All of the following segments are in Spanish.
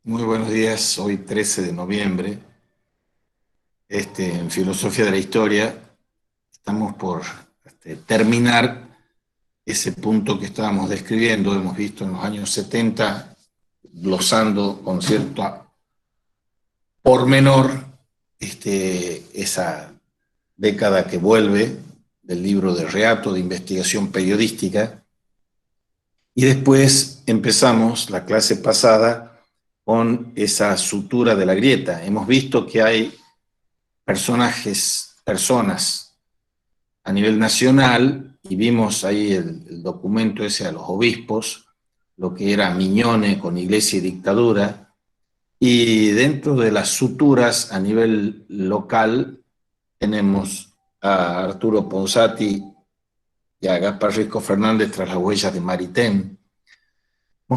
Muy buenos días, hoy 13 de noviembre. En Filosofía de la Historia estamos por terminar ese punto que estábamos describiendo. Hemos visto en los años 70, glosando con cierto pormenor esa década que vuelve del libro de Reato de investigación periodística. Y después empezamos la clase pasada con esa sutura de la grieta. Hemos visto que hay personas a nivel nacional, y vimos ahí el documento ese a los obispos, lo que era Miñone con Iglesia y dictadura, y dentro de las suturas a nivel local tenemos a Arturo Ponsati y a Gaspar Risco Fernández tras las huellas de Maritain,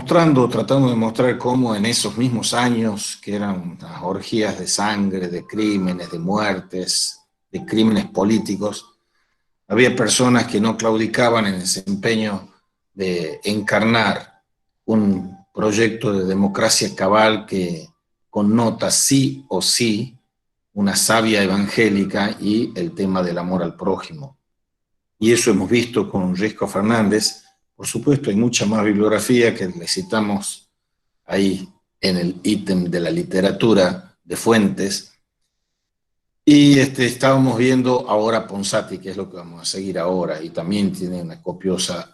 tratando de mostrar cómo en esos mismos años, que eran unas orgías de sangre, de crímenes, de muertes, de crímenes políticos, había personas que no claudicaban en el desempeño de encarnar un proyecto de democracia cabal que connota sí o sí una savia evangélica y el tema del amor al prójimo. Y eso hemos visto con Risco Fernández. Por supuesto, hay mucha más bibliografía que le citamos ahí en el ítem de la literatura de fuentes. Y estábamos viendo ahora Ponsati, que es lo que vamos a seguir ahora, y también tiene una copiosa,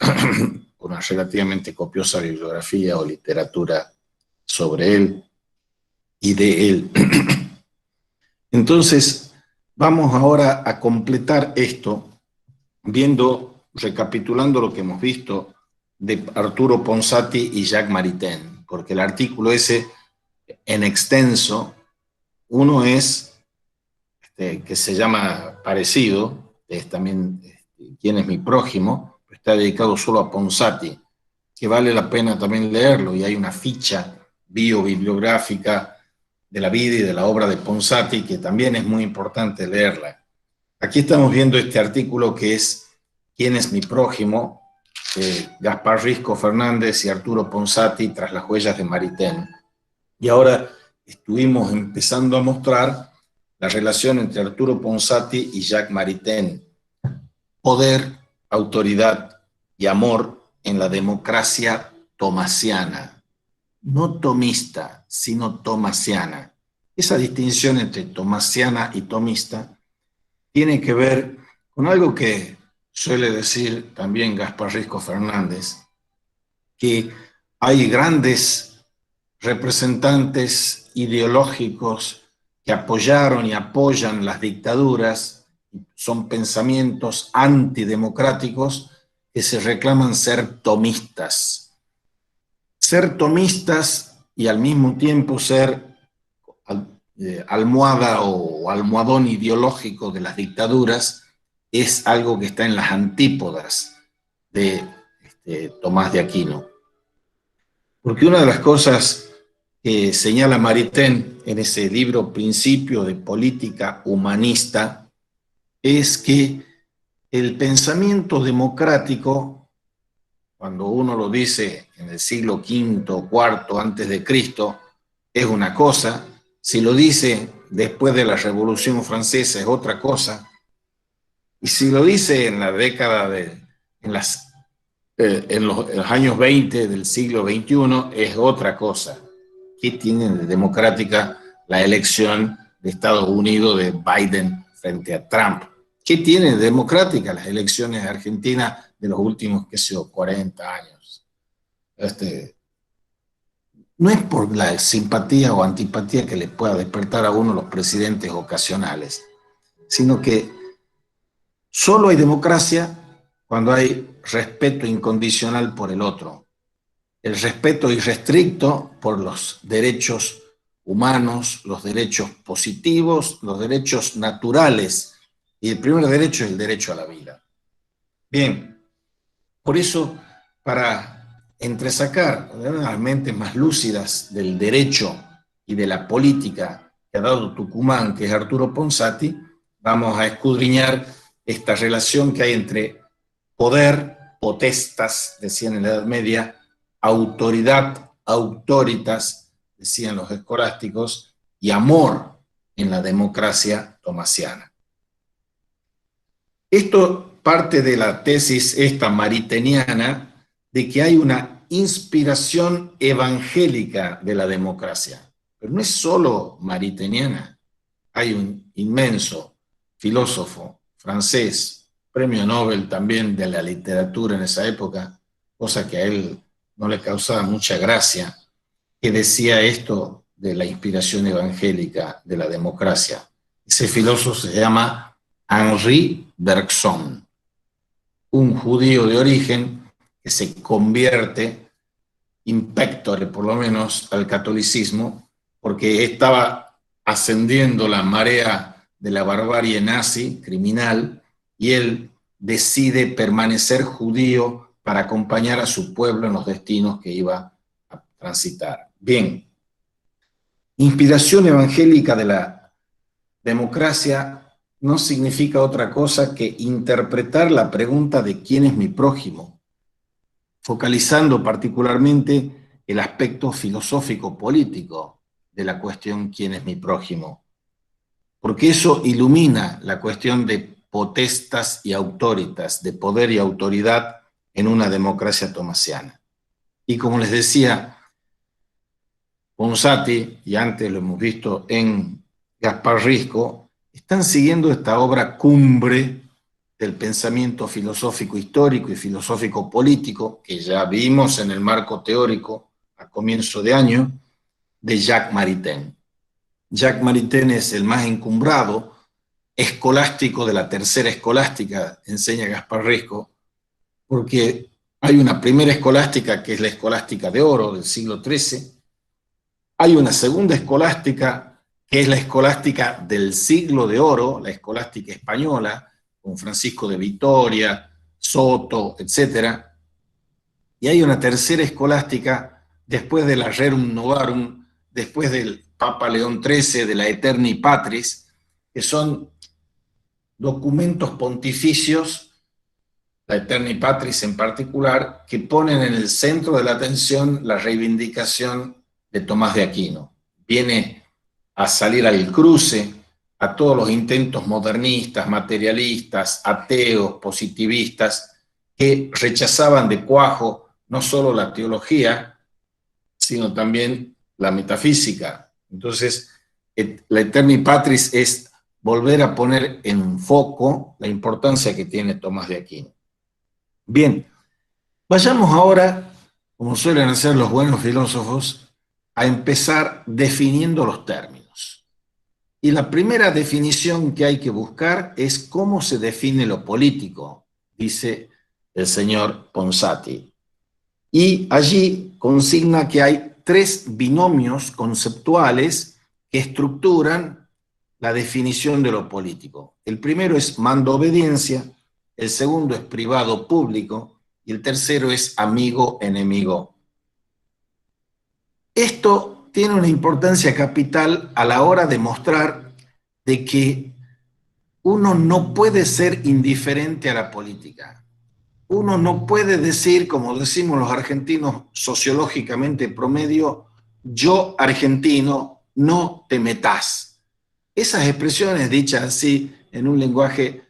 una relativamente copiosa bibliografía o literatura sobre él y de él. Entonces, vamos ahora a completar esto recapitulando lo que hemos visto de Arturo Ponsati y Jacques Maritain, porque el artículo ese en extenso, uno es que se llama parecido, es también quién es mi prójimo, está dedicado solo a Ponsati, que vale la pena también leerlo, y hay una ficha biobibliográfica de la vida y de la obra de Ponsati que también es muy importante leerla. Aquí estamos viendo este artículo que es ¿Quién es mi prójimo? Gaspar Risco Fernández y Arturo Ponsati tras las huellas de Maritain. Y ahora estuvimos empezando a mostrar la relación entre Arturo Ponsati y Jacques Maritain. Poder, autoridad y amor en la democracia tomasiana. No tomista, sino tomasiana. Esa distinción entre tomasiana y tomista tiene que ver con algo que suele decir también Gaspar Risco Fernández, que hay grandes representantes ideológicos que apoyaron y apoyan las dictaduras, son pensamientos antidemocráticos que se reclaman ser tomistas. Ser tomistas y al mismo tiempo ser almohada o almohadón ideológico de las dictaduras es algo que está en las antípodas de Tomás de Aquino. Porque una de las cosas que señala Maritain en ese libro Principio de Política Humanista es que el pensamiento democrático, cuando uno lo dice en el siglo V o IV antes de Cristo, es una cosa, si lo dice después de la Revolución Francesa es otra cosa, y si lo dice en la década en los años 20 del siglo XXI es otra cosa. ¿Qué tiene de democrática la elección de Estados Unidos de Biden frente a Trump? ¿Qué tiene de democrática las elecciones de Argentina de los últimos, qué sé yo, 40 años? No es por la simpatía o antipatía que le pueda despertar a uno los presidentes ocasionales, sino que solo hay democracia cuando hay respeto incondicional por el otro, el respeto irrestricto por los derechos humanos, los derechos positivos, los derechos naturales, y el primer derecho es el derecho a la vida. Bien, por eso, para entresacar las mentes más lúcidas del derecho y de la política que ha dado Tucumán, que es Arturo Ponsati, vamos a escudriñar esta relación que hay entre poder, potestas, decían en la Edad Media, autoridad, autoritas, decían los escolásticos, y amor en la democracia tomasiana. Esto parte de la tesis esta mariteniana de que hay una inspiración evangélica de la democracia. Pero no es solo mariteniana. Hay un inmenso filósofo francés, premio Nobel también de la literatura en esa época, cosa que a él no le causaba mucha gracia, que decía esto de la inspiración evangélica de la democracia. Ese filósofo se llama Henri Bergson, un judío de origen que se convierte in pectore, por lo menos, al catolicismo, porque estaba ascendiendo la marea de la barbarie nazi, criminal, y él decide permanecer judío para acompañar a su pueblo en los destinos que iba a transitar. Bien, inspiración evangélica de la democracia no significa otra cosa que interpretar la pregunta de quién es mi prójimo, focalizando particularmente el aspecto filosófico-político de la cuestión quién es mi prójimo, porque eso ilumina la cuestión de potestas y autoritas, de poder y autoridad en una democracia tomasiana. Y como les decía, Ponsati, y antes lo hemos visto en Gaspar Risco, están siguiendo esta obra cumbre del pensamiento filosófico histórico y filosófico político, que ya vimos en el marco teórico a comienzo de año, de Jacques Maritain. Jacques Maritain es el más encumbrado escolástico de la tercera escolástica, enseña Gaspar Risco, porque hay una primera escolástica que es la escolástica de oro del siglo XIII, hay una segunda escolástica que es la escolástica del siglo de oro, la escolástica española, con Francisco de Vitoria, Soto, etc. Y hay una tercera escolástica después de la Rerum Novarum, después del Papa León XIII, de la Aeterni Patris, que son documentos pontificios, la Aeterni Patris en particular, que ponen en el centro de la atención la reivindicación de Tomás de Aquino. Viene a salir al cruce a todos los intentos modernistas, materialistas, ateos, positivistas, que rechazaban de cuajo no solo la teología, sino también la metafísica. Entonces, la Aeterni Patris es volver a poner en foco la importancia que tiene Tomás de Aquino. Bien, vayamos ahora, como suelen hacer los buenos filósofos, a empezar definiendo los términos. Y la primera definición que hay que buscar es cómo se define lo político, dice el señor Ponsati. Y allí consigna que hay tres binomios conceptuales que estructuran la definición de lo político. El primero es mando-obediencia, el segundo es privado-público y el tercero es amigo-enemigo. Esto tiene una importancia capital a la hora de mostrar de que uno no puede ser indiferente a la política. Uno no puede decir, como decimos los argentinos sociológicamente promedio, yo argentino, no te metás. Esas expresiones dichas así en un lenguaje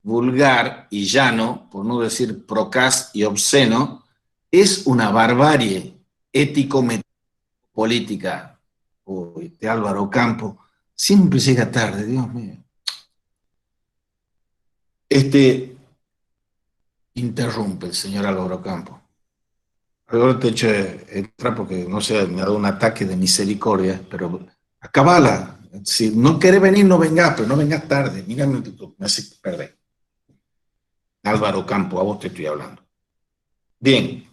vulgar y llano, por no decir procaz y obsceno, es una barbarie ético-política. Uy, de Álvaro Campo, siempre llega tarde, Dios mío. Interrumpe el señor Álvaro Campo. Ahora te echo entrar porque, no sé, me ha dado un ataque de misericordia, pero acabala. Si no querés venir, no vengas, pero no vengas tarde. Mírame, me hace perder. Álvaro Campo, a vos te estoy hablando. Bien.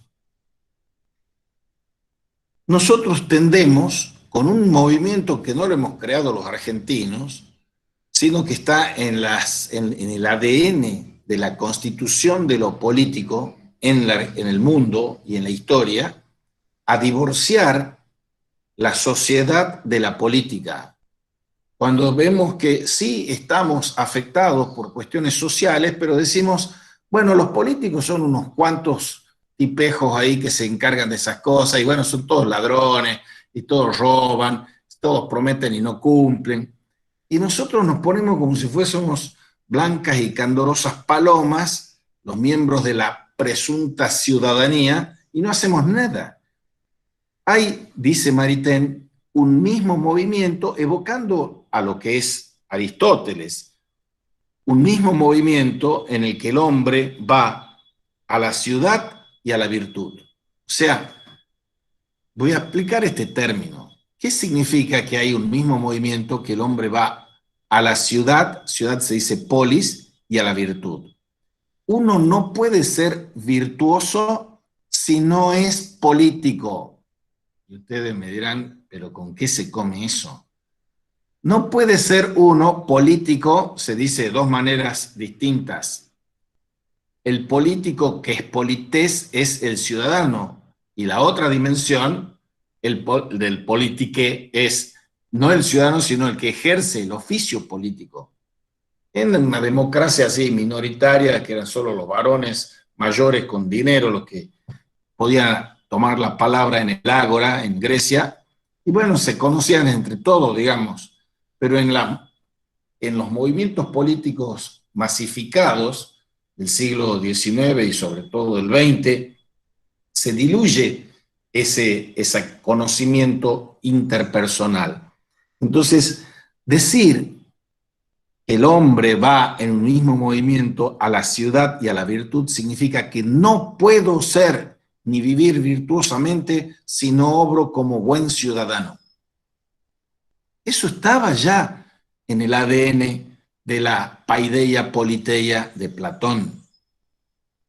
Nosotros tendemos, con un movimiento que no lo hemos creado los argentinos, sino que está en el ADN de la constitución de lo político en el mundo y en la historia, a divorciar la sociedad de la política. Cuando vemos que sí estamos afectados por cuestiones sociales, pero decimos, bueno, los políticos son unos cuantos tipejos ahí que se encargan de esas cosas, y bueno, son todos ladrones, y todos roban, todos prometen y no cumplen. Y nosotros nos ponemos como si fuésemos blancas y candorosas palomas, los miembros de la presunta ciudadanía, y no hacemos nada. Hay, dice Maritain, un mismo movimiento evocando a lo que es Aristóteles, un mismo movimiento en el que el hombre va a la ciudad y a la virtud. O sea, voy a explicar este término. ¿Qué significa que hay un mismo movimiento que el hombre va a la ciudad, ciudad se dice polis, y a la virtud? Uno no puede ser virtuoso si no es político. Y ustedes me dirán, ¿pero con qué se come eso? No puede ser uno político, se dice de dos maneras distintas. El político que es polités es el ciudadano, y la otra dimensión del politique es no el ciudadano, sino el que ejerce el oficio político. En una democracia así minoritaria, que eran solo los varones mayores con dinero los que podían tomar la palabra en el ágora, en Grecia, y bueno, se conocían entre todos, digamos, pero en los movimientos políticos masificados del siglo XIX y sobre todo del XX, se diluye ese conocimiento interpersonal. Entonces, decir que el hombre va en un mismo movimiento a la ciudad y a la virtud significa que no puedo ser ni vivir virtuosamente si no obro como buen ciudadano. Eso estaba ya en el ADN de la paideia politeia de Platón,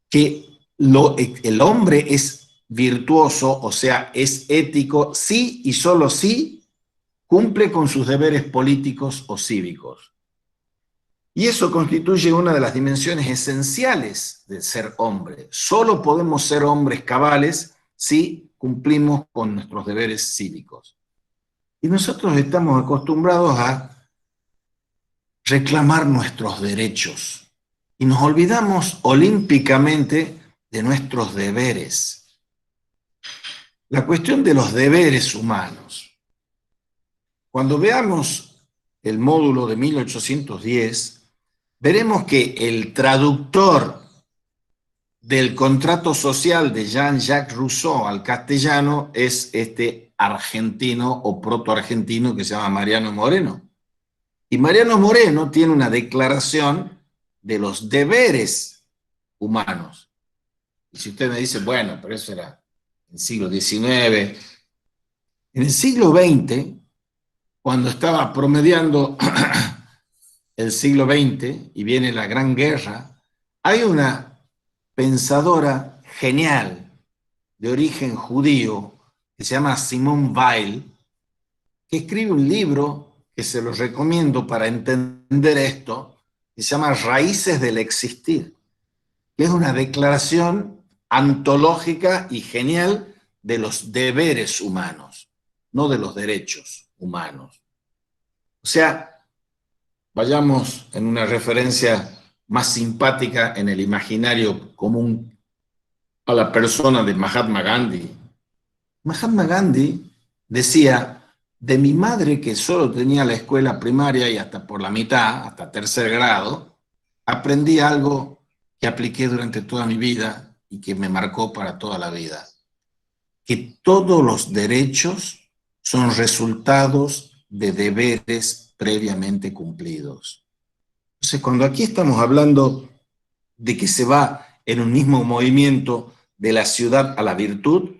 que el hombre es virtuoso, o sea, es ético, sí y solo sí cumple con sus deberes políticos o cívicos. Y eso constituye una de las dimensiones esenciales del ser hombre. Solo podemos ser hombres cabales si cumplimos con nuestros deberes cívicos. Y nosotros estamos acostumbrados a reclamar nuestros derechos y nos olvidamos olímpicamente de nuestros deberes. La cuestión de los deberes humanos. Cuando veamos el módulo de 1810, veremos que el traductor del contrato social de Jean-Jacques Rousseau al castellano es este argentino o proto-argentino que se llama Mariano Moreno. Y Mariano Moreno tiene una declaración de los deberes humanos. Y si usted me dice, bueno, pero eso era en el siglo XIX, en el siglo XX, cuando estaba promediando el siglo XX y viene la Gran Guerra, hay una pensadora genial de origen judío que se llama Simone Weil, que escribe un libro que se los recomiendo para entender esto, que se llama Raíces del Existir, que es una declaración antológica y genial de los deberes humanos, no de los derechos humanos. O sea, vayamos en una referencia más simpática en el imaginario común a la persona de Mahatma Gandhi. Mahatma Gandhi decía, de mi madre que solo tenía la escuela primaria y hasta por la mitad, hasta tercer grado, aprendí algo que apliqué durante toda mi vida y que me marcó para toda la vida. Que todos los derechos son resultados de deberes previamente cumplidos. Entonces, cuando aquí estamos hablando de que se va en un mismo movimiento de la ciudad a la virtud,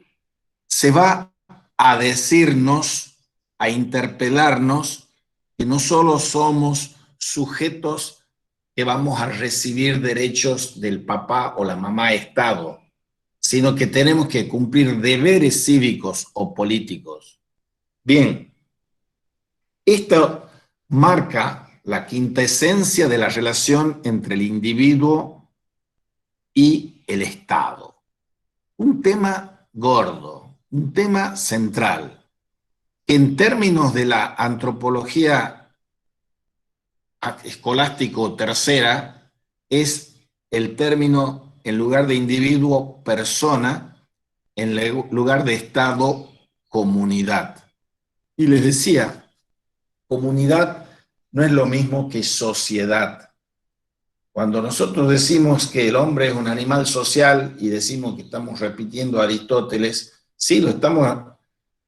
se va a decirnos, a interpelarnos, que no solo somos sujetos que vamos a recibir derechos del papá o la mamá Estado, sino que tenemos que cumplir deberes cívicos o políticos. Bien, esto marca la quinta esencia de la relación entre el individuo y el Estado. Un tema gordo, un tema central, que en términos de la antropología escolástico tercera es el término, en lugar de individuo, persona, en lugar de Estado, comunidad. Y les decía, comunidad no es lo mismo que sociedad. Cuando nosotros decimos que el hombre es un animal social y decimos que estamos repitiendo a Aristóteles, sí, lo estamos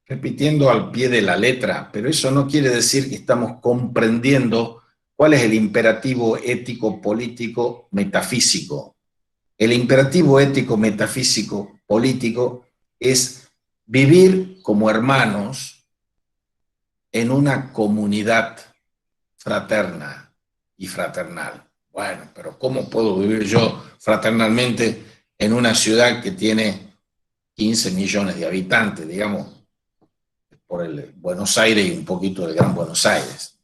repitiendo al pie de la letra, pero eso no quiere decir que estamos comprendiendo cuál es el imperativo ético, político, metafísico. El imperativo ético, metafísico, político es vivir como hermanos en una comunidad fraterna y fraternal. Bueno, pero ¿cómo puedo vivir yo fraternalmente en una ciudad que tiene 15 millones de habitantes, digamos, por el Buenos Aires y un poquito del Gran Buenos Aires?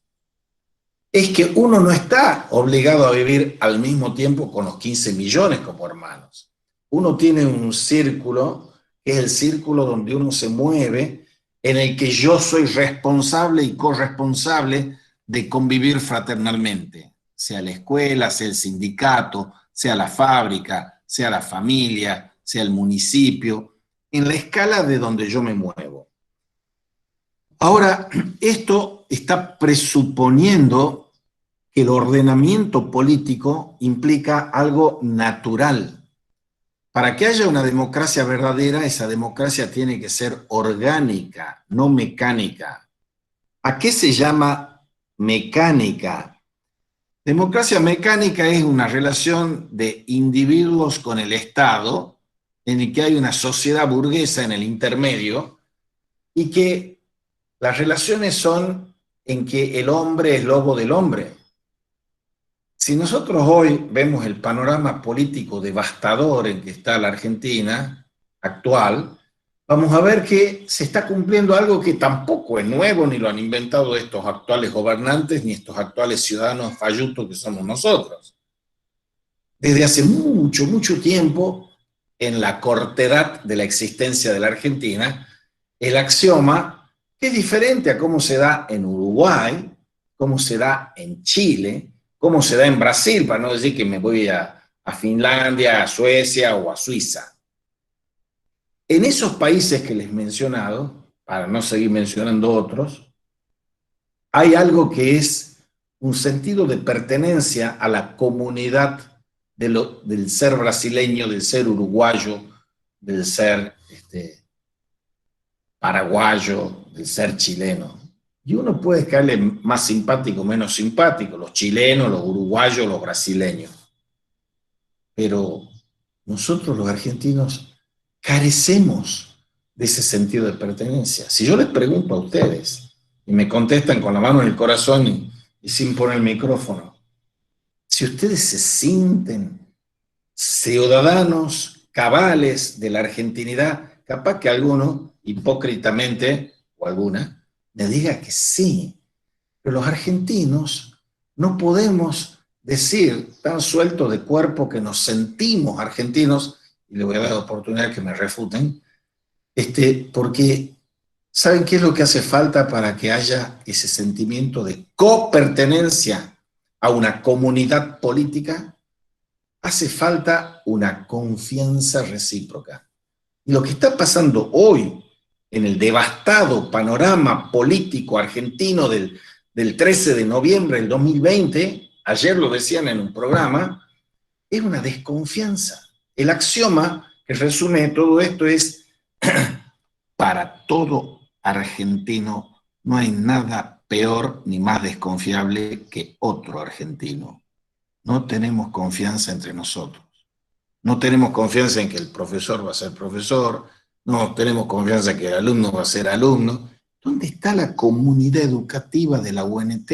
Es que uno no está obligado a vivir al mismo tiempo con los 15 millones como hermanos. Uno tiene un círculo, que es el círculo donde uno se mueve, en el que yo soy responsable y corresponsable de convivir fraternalmente, sea la escuela, sea el sindicato, sea la fábrica, sea la familia, sea el municipio, en la escala de donde yo me muevo. Ahora, esto está presuponiendo que el ordenamiento político implica algo natural. Para que haya una democracia verdadera, esa democracia tiene que ser orgánica, no mecánica. ¿A qué se llama mecánica? Democracia mecánica es una relación de individuos con el Estado, en el que hay una sociedad burguesa en el intermedio, y que las relaciones son en que el hombre es lobo del hombre. Si nosotros hoy vemos el panorama político devastador en que está la Argentina actual, vamos a ver que se está cumpliendo algo que tampoco es nuevo, ni lo han inventado estos actuales gobernantes, ni estos actuales ciudadanos fallutos que somos nosotros. Desde hace mucho, mucho tiempo, en la cortedad de la existencia de la Argentina, el axioma, que es diferente a cómo se da en Uruguay, cómo se da en Chile, cómo se da en Brasil, para no decir que me voy a Finlandia, a Suecia o a Suiza. En esos países que les he mencionado, para no seguir mencionando otros, hay algo que es un sentido de pertenencia a la comunidad del ser brasileño, del ser uruguayo, del ser paraguayo, del ser chileno. Y uno puede caerle más simpático o menos simpático, los chilenos, los uruguayos, los brasileños. Pero nosotros los argentinos carecemos de ese sentido de pertenencia. Si yo les pregunto a ustedes y me contestan con la mano en el corazón y sin poner el micrófono, si ustedes se sienten ciudadanos cabales de la argentinidad, capaz que alguno, hipócritamente, o alguna, me diga que sí. Pero los argentinos no podemos decir tan sueltos de cuerpo que nos sentimos argentinos, y le voy a dar la oportunidad que me refuten, porque ¿saben qué es lo que hace falta para que haya ese sentimiento de copertenencia a una comunidad política? Hace falta una confianza recíproca. Y lo que está pasando hoy en el devastado panorama político argentino del 13 de noviembre del 2020, ayer lo decían en un programa, es una desconfianza. El axioma que resume todo esto es, para todo argentino no hay nada peor ni más desconfiable que otro argentino. No tenemos confianza entre nosotros. No tenemos confianza en que el profesor va a ser profesor, no tenemos confianza en que el alumno va a ser alumno. ¿Dónde está la comunidad educativa de la UNT?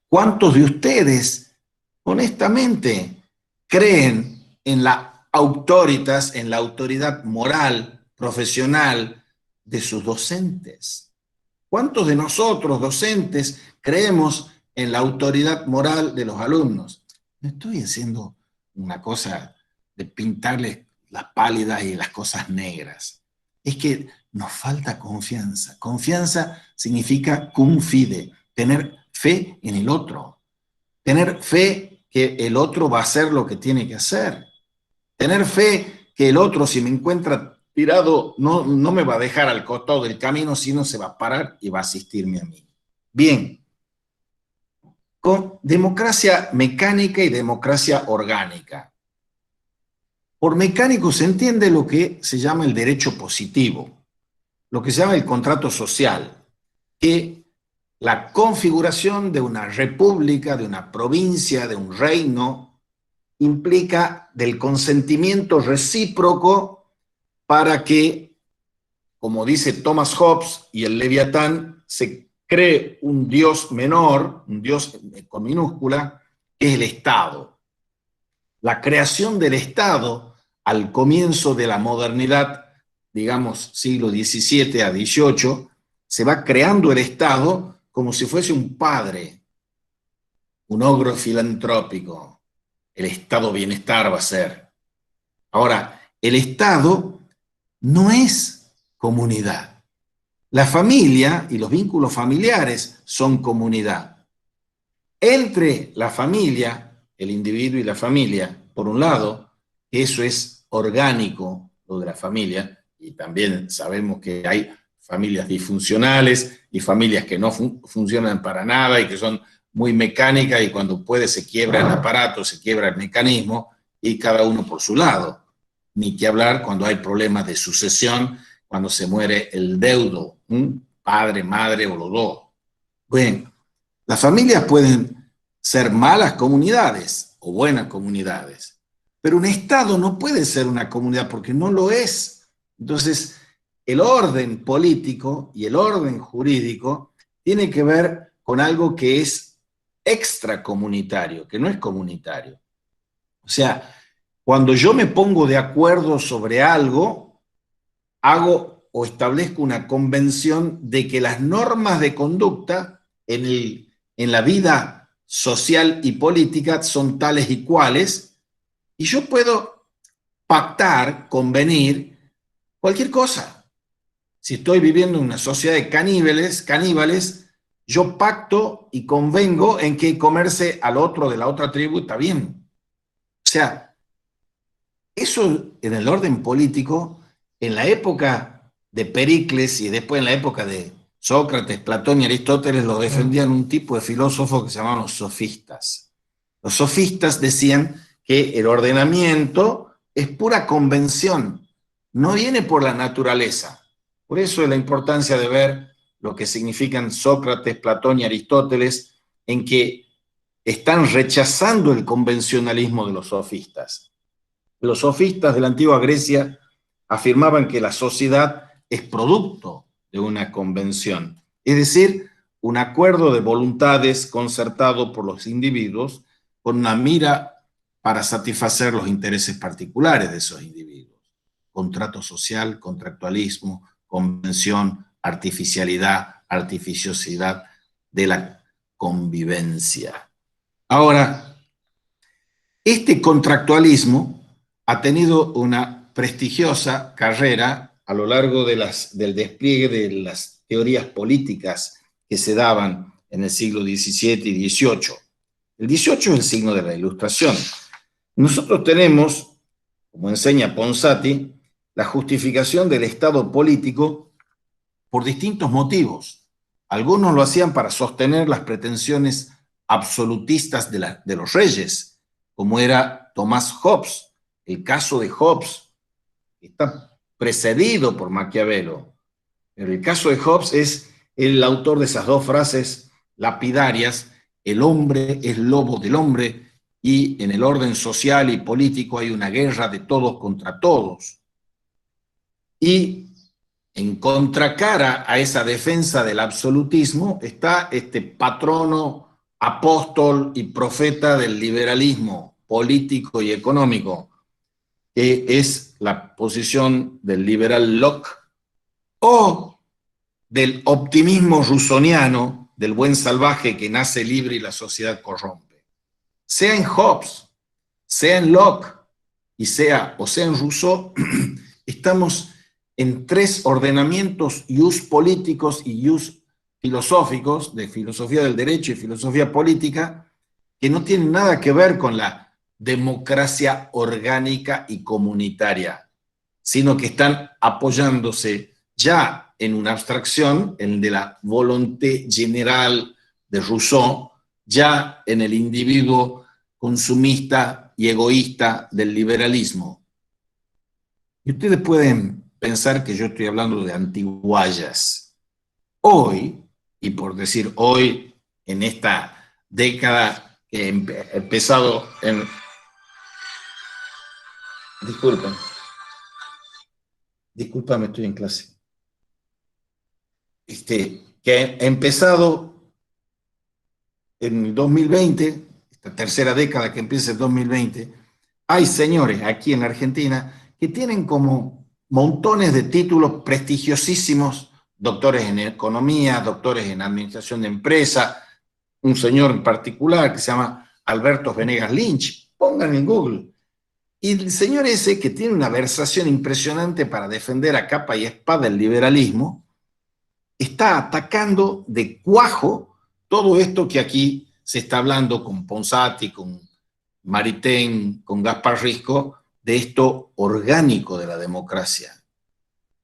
¿Cuántos de ustedes, honestamente, creen en la autoritas, en la autoridad moral, profesional de sus docentes? ¿Cuántos de nosotros, docentes, creemos en la autoridad moral de los alumnos? No estoy haciendo una cosa de pintarles las pálidas y las cosas negras. Es que nos falta confianza. Confianza significa cum fide, tener fe en el otro, tener fe que el otro va a hacer lo que tiene que hacer, tener fe que el otro, si me encuentra tirado no me va a dejar al costado del camino, sino se va a parar y va a asistirme a mí. Bien, con democracia mecánica y democracia orgánica. Por mecánico se entiende lo que se llama el derecho positivo, lo que se llama el contrato social, que la configuración de una república, de una provincia, de un reino, implica del consentimiento recíproco para que, como dice Thomas Hobbes y el Leviatán, se cree un Dios menor, un Dios con minúscula, que es el Estado. La creación del Estado al comienzo de la modernidad, digamos siglo XVII a XVIII, se va creando el Estado como si fuese un padre, un ogro filantrópico. El Estado bienestar va a ser. Ahora, el Estado no es comunidad. La familia y los vínculos familiares son comunidad. Entre la familia, el individuo y la familia, por un lado, eso es orgánico, lo de la familia, y también sabemos que hay familias disfuncionales y familias que no funcionan para nada y que son muy mecánicas y cuando puede se quiebra el aparato, se quiebra el mecanismo y cada uno por su lado. Ni que hablar cuando hay problemas de sucesión, cuando se muere el deudo, padre, madre o los dos. Bueno, las familias pueden ser malas comunidades o buenas comunidades, pero un Estado no puede ser una comunidad porque no lo es. Entonces, el orden político y el orden jurídico tiene que ver con algo que es extracomunitario, que no es comunitario. O sea, cuando yo me pongo de acuerdo sobre algo, hago o establezco una convención de que las normas de conducta en la vida social y política son tales y cuales, y yo puedo pactar, convenir, cualquier cosa. Si estoy viviendo en una sociedad de caníbales, yo pacto y convengo en que comerse al otro de la otra tribu está bien. O sea, eso en el orden político, en la época de Pericles y después en la época de Sócrates, Platón y Aristóteles, lo defendían un tipo de filósofos que se llamaban los sofistas. Los sofistas decían que el ordenamiento es pura convención, no viene por la naturaleza. Por eso es la importancia de ver lo que significan Sócrates, Platón y Aristóteles, en que están rechazando el convencionalismo de los sofistas. Los sofistas de la antigua Grecia afirmaban que la sociedad es producto de una convención, es decir, un acuerdo de voluntades concertado por los individuos con una mira para satisfacer los intereses particulares de esos individuos. Contrato social, contractualismo, convención, artificialidad, artificiosidad de la convivencia. Ahora, este contractualismo ha tenido una prestigiosa carrera a lo largo del despliegue de las teorías políticas que se daban en el siglo XVII y XVIII. El XVIII es el signo de la Ilustración. Nosotros tenemos, como enseña Ponsati, la justificación del Estado político por distintos motivos. Algunos lo hacían para sostener las pretensiones absolutistas de los reyes, como era Tomás Hobbes. El caso de Hobbes está precedido por Maquiavelo, pero el caso de Hobbes es el autor de esas dos frases lapidarias: el hombre es lobo del hombre, y en el orden social y político hay una guerra de todos contra todos. Y en contracara a esa defensa del absolutismo está este patrono, apóstol y profeta del liberalismo político y económico, que es la posición del liberal Locke o del optimismo rusoniano, del buen salvaje que nace libre y la sociedad corrompe. Sea en Hobbes, sea en Locke y sea en Rousseau, estamos en tres ordenamientos ius políticos y ius filosóficos, de filosofía del derecho y filosofía política, que no tienen nada que ver con la democracia orgánica y comunitaria, sino que están apoyándose ya en una abstracción, en de la volonté general de Rousseau, ya en el individuo consumista y egoísta del liberalismo. Y ustedes pueden pensar que yo estoy hablando de antiguallas. Hoy, y por decir hoy, en esta década que ha empezado en... Disculpen, estoy en clase. Que ha empezado en el 2020, esta tercera década que empieza el 2020, hay señores aquí en Argentina que tienen como montones de títulos prestigiosísimos, doctores en economía, doctores en administración de empresa, un señor en particular que se llama Alberto Venegas Lynch, pongan en Google. Y el señor ese, que tiene una versación impresionante para defender a capa y espada el liberalismo, está atacando de cuajo todo esto que aquí se está hablando con Ponsati, con Maritain, con Gaspar Risco, de esto orgánico de la democracia.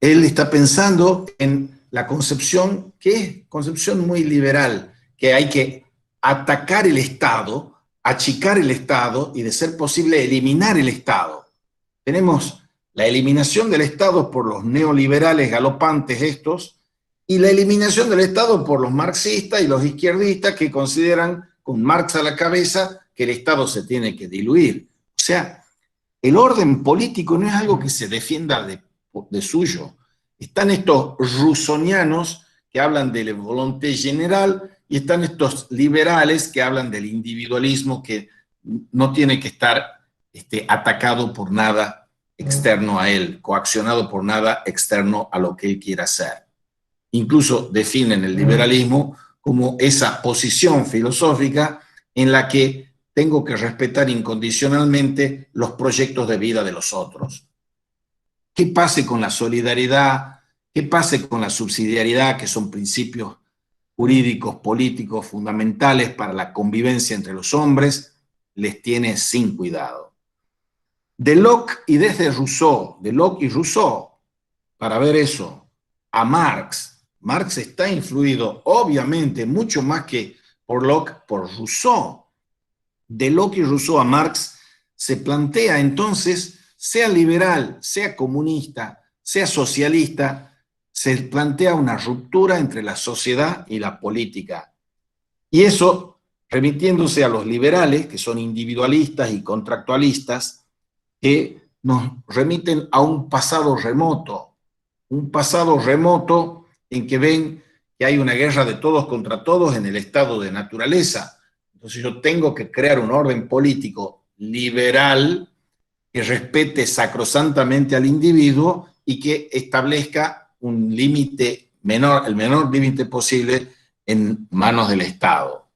Él está pensando en la concepción, que es concepción muy liberal, que hay que atacar el Estado, achicar el Estado y, de ser posible, eliminar el Estado. Tenemos la eliminación del Estado por los neoliberales galopantes estos, y la eliminación del Estado por los marxistas y los izquierdistas que consideran, con Marx a la cabeza, que el Estado se tiene que diluir. O sea, el orden político no es algo que se defienda de suyo. Están estos rusonianos que hablan de la volonté general y están estos liberales que hablan del individualismo que no tiene que estar atacado por nada externo a él, coaccionado por nada externo a lo que él quiera hacer. Incluso definen el liberalismo como esa posición filosófica en la que tengo que respetar incondicionalmente los proyectos de vida de los otros. ¿Qué pase con la solidaridad? ¿Qué pase con la subsidiariedad, que son principios jurídicos, políticos fundamentales para la convivencia entre los hombres? Les tiene sin cuidado. De Locke y desde Rousseau, de Locke y Rousseau, para ver eso, a Marx. Marx está influido, obviamente, mucho más que por Locke, por Rousseau. De Locke y Rousseau a Marx se plantea entonces, sea liberal, sea comunista, sea socialista, se plantea una ruptura entre la sociedad y la política. Y eso, remitiéndose a los liberales, que son individualistas y contractualistas, que nos remiten a un pasado remoto en que ven que hay una guerra de todos contra todos en el estado de naturaleza. Entonces yo tengo que crear un orden político liberal que respete sacrosantamente al individuo y que establezca un límite menor, el menor límite posible en manos del Estado.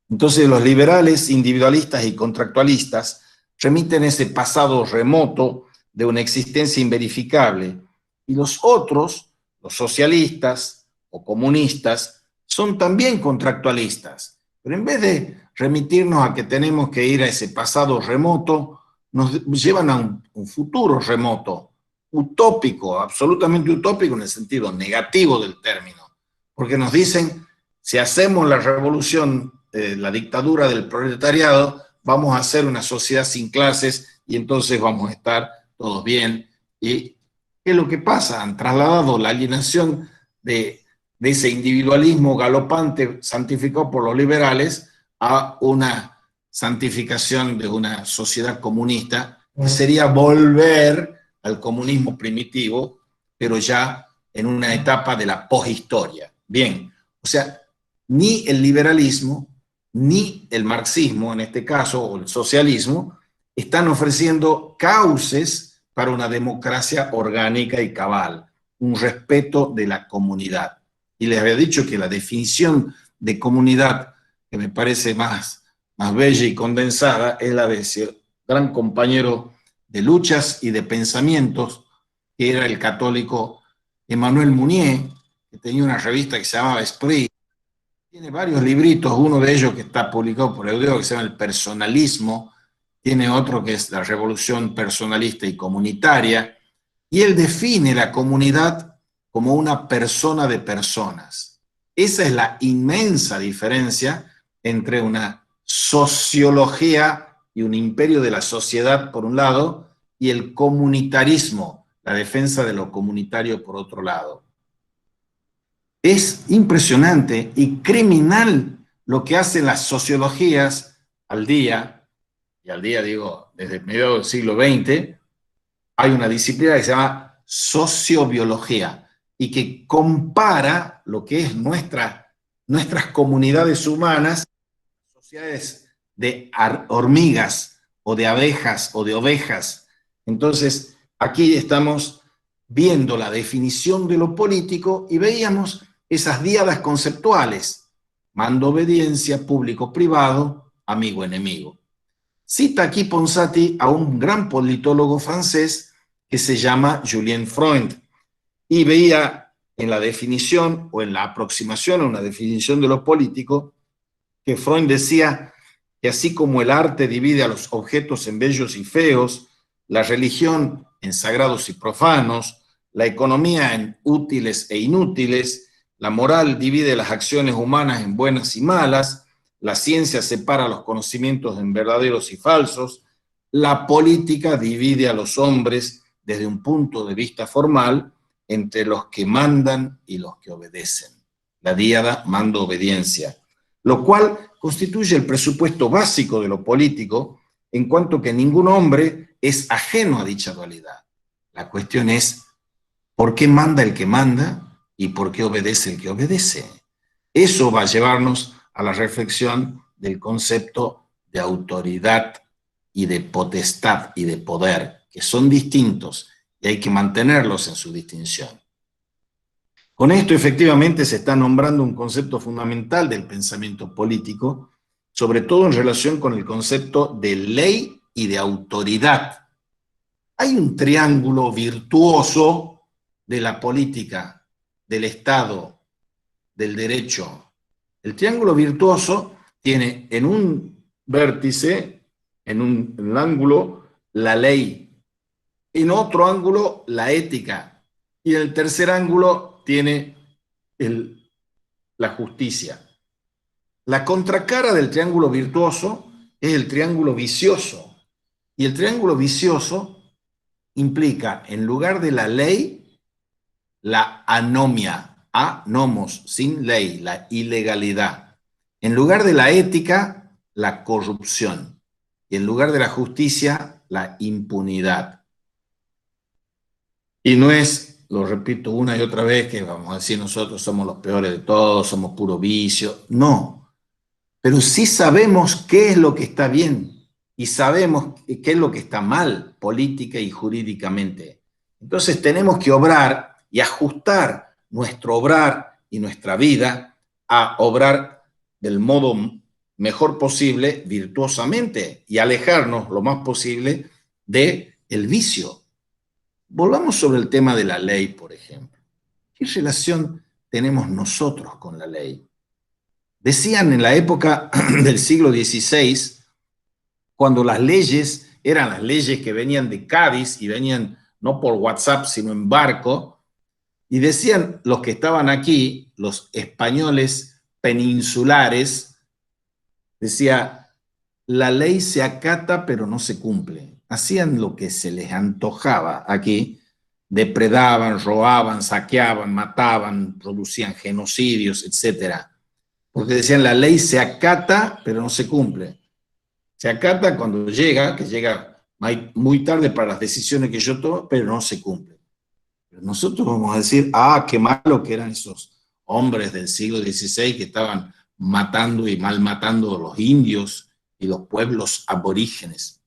Entonces los liberales, individualistas y contractualistas remiten ese pasado remoto de una existencia inverificable, y los otros, los socialistas o comunistas, son también contractualistas, pero en vez de remitirnos a que tenemos que ir a ese pasado remoto, nos llevan a un futuro remoto, utópico, absolutamente utópico en el sentido negativo del término, porque nos dicen, si hacemos la revolución, la dictadura del proletariado, vamos a hacer una sociedad sin clases y entonces vamos a estar todos bien. ¿Y qué es lo que pasa? Han trasladado la alienación de ese individualismo galopante santificado por los liberales a una santificación de una sociedad comunista, que sería volver al comunismo primitivo, pero ya en una etapa de la poshistoria. Bien, o sea, ni el liberalismo, ni el marxismo, en este caso, o el socialismo, están ofreciendo cauces para una democracia orgánica y cabal, un respeto de la comunidad. Y les había dicho que la definición de comunidad, que me parece más bella y condensada, es la de ese gran compañero de luchas y de pensamientos, que era el católico Emmanuel Mounier, que tenía una revista que se llamaba Esprit. Tiene varios libritos, uno de ellos que está publicado por Eudeo, que se llama El Personalismo, tiene otro que es La Revolución Personalista y Comunitaria, Y él define la comunidad como una persona de personas. Esa es la inmensa diferencia entre una sociología y un imperio de la sociedad, por un lado, y el comunitarismo, la defensa de lo comunitario, por otro lado. Es impresionante y criminal lo que hacen las sociologías al día, y al día digo, desde mediados del siglo XX, hay una disciplina que se llama sociobiología y que compara lo que es nuestras comunidades humanas, sociedades de hormigas o de abejas o de ovejas. Entonces, aquí estamos viendo la definición de lo político y veíamos esas díadas conceptuales: mando, obediencia, público-privado, amigo-enemigo. Cita aquí Ponsati a un gran politólogo francés que se llama Julien Freund, y veía en la definición o en la aproximación a una definición de lo político que Freund decía que así como el arte divide a los objetos en bellos y feos, la religión en sagrados y profanos, la economía en útiles e inútiles, la moral divide las acciones humanas en buenas y malas, la ciencia separa los conocimientos en verdaderos y falsos, la política divide a los hombres desde un punto de vista formal entre los que mandan y los que obedecen. La díada mando-obediencia, lo cual constituye el presupuesto básico de lo político, en cuanto que ningún hombre es ajeno a dicha dualidad. La cuestión es, ¿por qué manda el que manda y por qué obedece el que obedece? Eso va a llevarnos a la reflexión del concepto de autoridad y de potestad y de poder, que son distintos y hay que mantenerlos en su distinción. Con esto, efectivamente, se está nombrando un concepto fundamental del pensamiento político, sobre todo en relación con el concepto de ley y de autoridad. Hay un triángulo virtuoso de la política, del Estado, del derecho. El triángulo virtuoso tiene en un vértice, en un ángulo, la ley, en otro ángulo, la ética, y en el tercer ángulo tiene la justicia. La contracara del triángulo virtuoso es el triángulo vicioso, y el triángulo vicioso implica, en lugar de la ley, la anomia, anomos, sin ley, la ilegalidad. En lugar de la ética, la corrupción. Y en lugar de la justicia, la impunidad. Y no es, lo repito una y otra vez, que vamos a decir nosotros somos los peores de todos, somos puro vicio. No, pero sí sabemos qué es lo que está bien y sabemos qué es lo que está mal política y jurídicamente. Entonces tenemos que obrar y ajustar nuestro obrar y nuestra vida a obrar del modo mejor posible, virtuosamente, y alejarnos lo más posible del vicio. Volvamos sobre el tema de la ley, por ejemplo. ¿Qué relación tenemos nosotros con la ley? Decían en la época del siglo XVI, cuando las leyes eran las leyes que venían de Cádiz y venían no por WhatsApp, sino en barco, y decían los que estaban aquí, los españoles peninsulares, decía, la ley se acata pero no se cumple. Hacían lo que se les antojaba aquí, depredaban, robaban, saqueaban, mataban, producían genocidios, etcétera. Porque decían, la ley se acata, pero no se cumple. Se acata cuando llega, que llega muy tarde para las decisiones que yo tomo, pero no se cumple. Pero nosotros vamos a decir, qué malo que eran esos hombres del siglo XVI que estaban matando y malmatando a los indios y los pueblos aborígenes.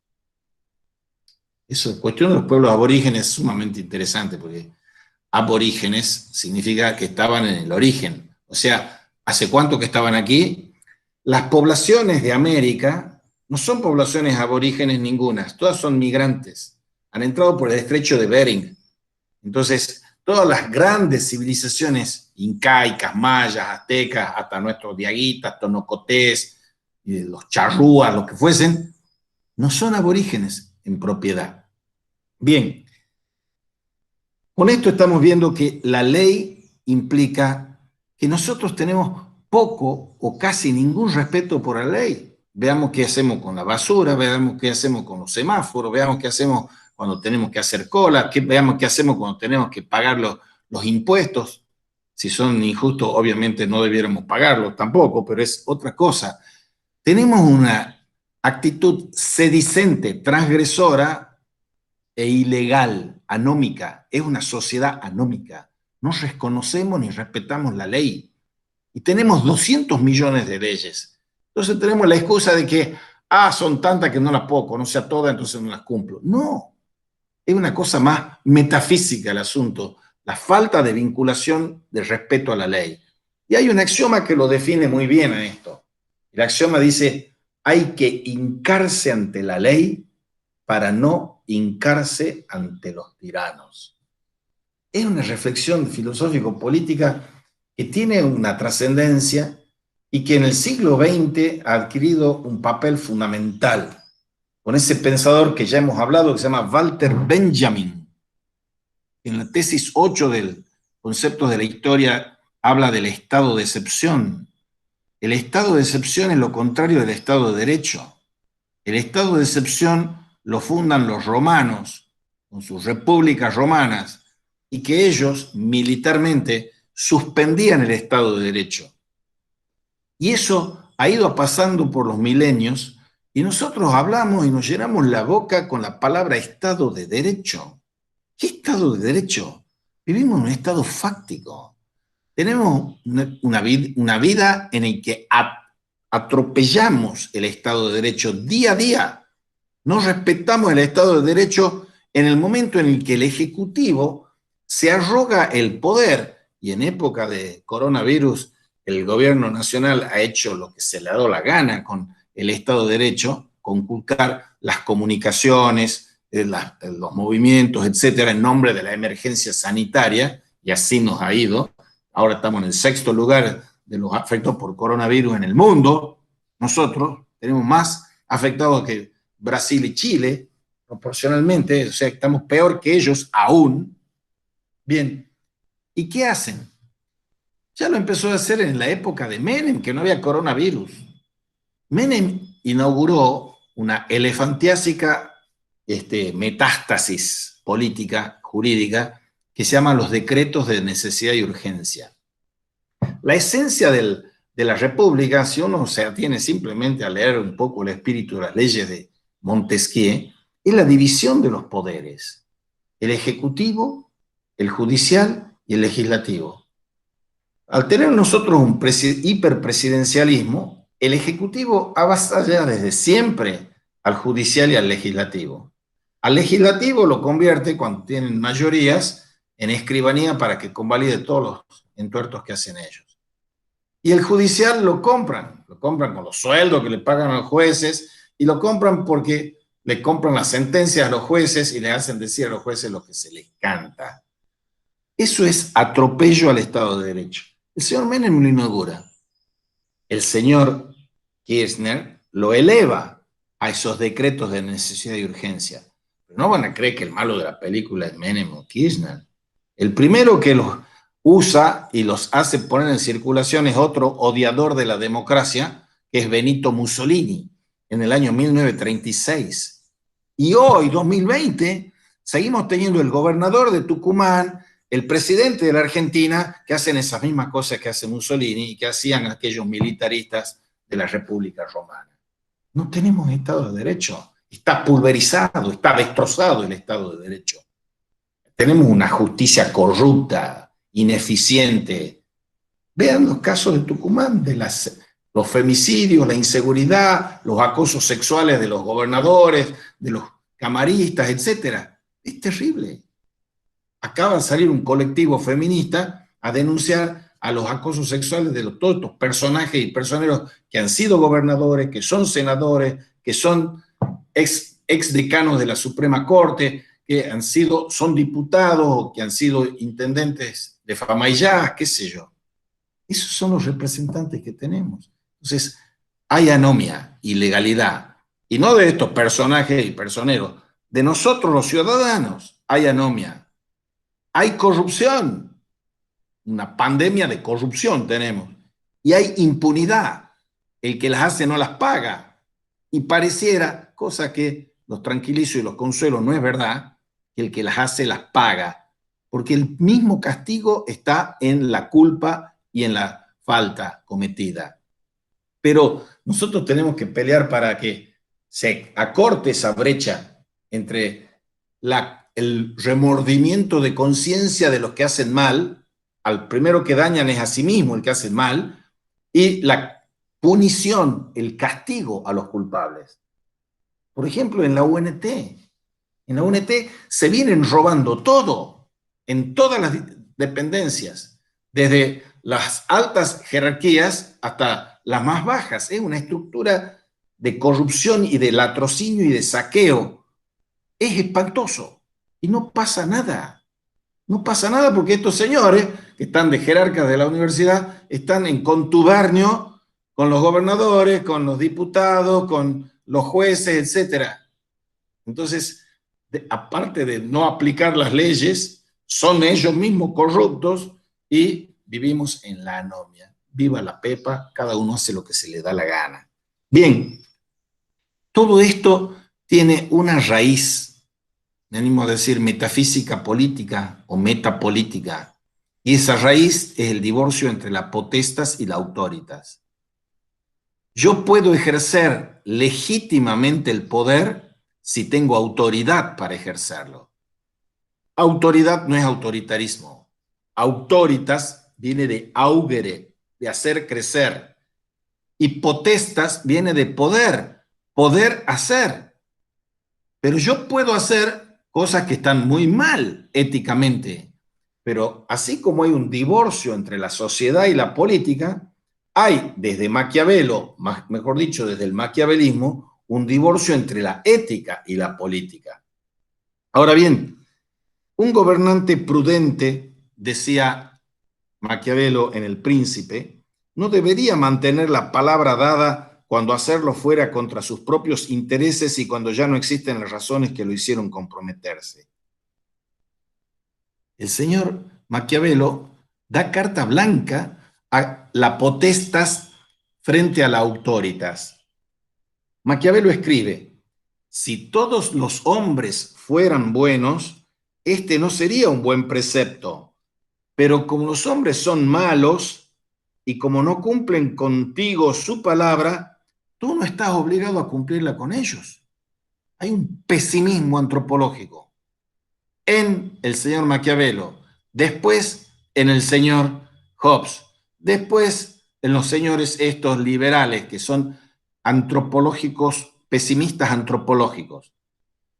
Eso, cuestión de los pueblos aborígenes es sumamente interesante, porque aborígenes significa que estaban en el origen. O sea, ¿hace cuánto que estaban aquí? Las poblaciones de América no son poblaciones aborígenes ningunas, todas son migrantes. Han entrado por el estrecho de Bering. Entonces, todas las grandes civilizaciones incaicas, mayas, aztecas, hasta nuestros diaguitas, tonocotés, los charrúas, los que fuesen, no son aborígenes en propiedad. Bien, Con esto estamos viendo que la ley implica que nosotros tenemos poco o casi ningún respeto por la ley. Veamos qué hacemos con la basura, veamos qué hacemos con los semáforos, veamos qué hacemos cuando tenemos que hacer cola, veamos qué hacemos cuando tenemos que pagar los impuestos. Si son injustos, obviamente no debiéramos pagarlos tampoco, pero es otra cosa. Tenemos una actitud sedicente, transgresora e ilegal, anómica. Es una sociedad anómica. No reconocemos ni respetamos la ley. Y tenemos 200 millones de leyes. Entonces tenemos la excusa de que, son tantas que no las puedo conocer a todas, entonces no las cumplo. No, es una cosa más metafísica el asunto, la falta de vinculación de respeto a la ley. Y hay un axioma que lo define muy bien a esto. El axioma dice, hay que hincarse ante la ley para no hincarse ante los tiranos. Es una reflexión filosófico-política que tiene una trascendencia y que en el siglo XX ha adquirido un papel fundamental con ese pensador que ya hemos hablado, que se llama Walter Benjamin. En la tesis 8 del Conceptos de la Historia habla del estado de excepción. El estado de excepción es lo contrario del estado de derecho. El estado de excepción lo fundan los romanos con sus repúblicas romanas y que ellos militarmente suspendían el estado de derecho. Y eso ha ido pasando por los milenios y nosotros hablamos y nos llenamos la boca con la palabra Estado de Derecho. ¿Qué Estado de Derecho? Vivimos en un estado fáctico. Tenemos una vida en la que atropellamos el Estado de Derecho día a día. No respetamos el Estado de Derecho en el momento en el que el Ejecutivo se arroga el poder, y en época de coronavirus el gobierno nacional ha hecho lo que se le ha dado la gana con el Estado de Derecho, conculcar las comunicaciones, los movimientos, etcétera, en nombre de la emergencia sanitaria, y así nos ha ido. Ahora estamos en el 6º lugar de los afectados por coronavirus en el mundo. Nosotros tenemos más afectados que Brasil y Chile, proporcionalmente, o sea, estamos peor que ellos aún. Bien, ¿y qué hacen? Ya lo empezó a hacer en la época de Menem, que no había coronavirus. Menem inauguró una elefantiásica metástasis política, jurídica, que se llama los decretos de necesidad y urgencia. La esencia de la República, si uno se atiene simplemente a leer un poco el espíritu de las leyes de Montesquieu, es la división de los poderes, el ejecutivo, el judicial y el legislativo. Al tener nosotros un hiperpresidencialismo, el ejecutivo avasalla desde siempre al judicial y al legislativo. Al legislativo lo convierte, cuando tienen mayorías, en escribanía para que convalide todos los entuertos que hacen ellos. Y el judicial lo compran con los sueldos que le pagan a los jueces, y lo compran porque le compran las sentencias a los jueces y le hacen decir a los jueces lo que se les canta. Eso es atropello al Estado de Derecho. El señor Menem lo inaugura. El señor Kirchner lo eleva a esos decretos de necesidad y urgencia. Pero no van a creer que el malo de la película es Menem o Kirchner. El primero que los usa y los hace poner en circulación es otro odiador de la democracia, que es Benito Mussolini, en el año 1936. Y hoy, 2020, seguimos teniendo el gobernador de Tucumán, el presidente de la Argentina, que hacen esas mismas cosas que hace Mussolini y que hacían aquellos militaristas de la República Romana. No tenemos Estado de Derecho. Está pulverizado, está destrozado el Estado de Derecho. Tenemos una justicia corrupta, ineficiente. Vean los casos de Tucumán, de los femicidios, la inseguridad, los acosos sexuales de los gobernadores, de los camaristas, etc. Es terrible. Acaba de salir un colectivo feminista a denunciar a los acosos sexuales de todos estos personajes y personeros que han sido gobernadores, que son senadores, que son ex decanos de la Suprema Corte, que son diputados, que han sido intendentes de Famaillá, qué sé yo. Esos son los representantes que tenemos. Entonces, hay anomia, ilegalidad, y no de estos personajes y personeros, de nosotros los ciudadanos hay anomia, hay corrupción, una pandemia de corrupción tenemos, y hay impunidad. El que las hace no las paga. Y pareciera, cosa que los tranquilizo y los consuelo, no es verdad, que el que las hace las paga, porque el mismo castigo está en la culpa y en la falta cometida. Pero nosotros tenemos que pelear para que se acorte esa brecha entre el remordimiento de conciencia de los que hacen mal, al primero que dañan es a sí mismo el que hace mal, y la punición, el castigo a los culpables. Por ejemplo, en la UNT se vienen robando todo, en todas las dependencias, desde las altas jerarquías hasta las más bajas. Es una estructura de corrupción y de latrocinio y de saqueo. Es espantoso y no pasa nada. No pasa nada porque estos señores que están de jerarcas de la universidad están en contubernio con los gobernadores, con los diputados, con los jueces, etc. Entonces, aparte de no aplicar las leyes, son ellos mismos corruptos y vivimos en la anomia. Viva la pepa, cada uno hace lo que se le da la gana. Bien, todo esto tiene una raíz, me animo a decir metafísica política o metapolítica, y esa raíz es el divorcio entre la potestas y la autoritas. Yo puedo ejercer legítimamente el poder si tengo autoridad para ejercerlo. Autoridad no es autoritarismo. Autoritas viene de augere, de hacer crecer. Y potestas viene de poder, poder hacer. Pero yo puedo hacer cosas que están muy mal éticamente. Pero así como hay un divorcio entre la sociedad y la política, hay desde Maquiavelo, mejor dicho, desde el maquiavelismo, un divorcio entre la ética y la política. Ahora bien, un gobernante prudente, decía Maquiavelo en El Príncipe, no debería mantener la palabra dada cuando hacerlo fuera contra sus propios intereses y cuando ya no existen las razones que lo hicieron comprometerse. El señor Maquiavelo da carta blanca a la potestas frente a la autoritas. Maquiavelo escribe, si todos los hombres fueran buenos, este no sería un buen precepto, pero como los hombres son malos y como no cumplen contigo su palabra, tú no estás obligado a cumplirla con ellos. Hay un pesimismo antropológico en el señor Maquiavelo, después en el señor Hobbes, después en los señores estos liberales que son antropológicos, pesimistas antropológicos.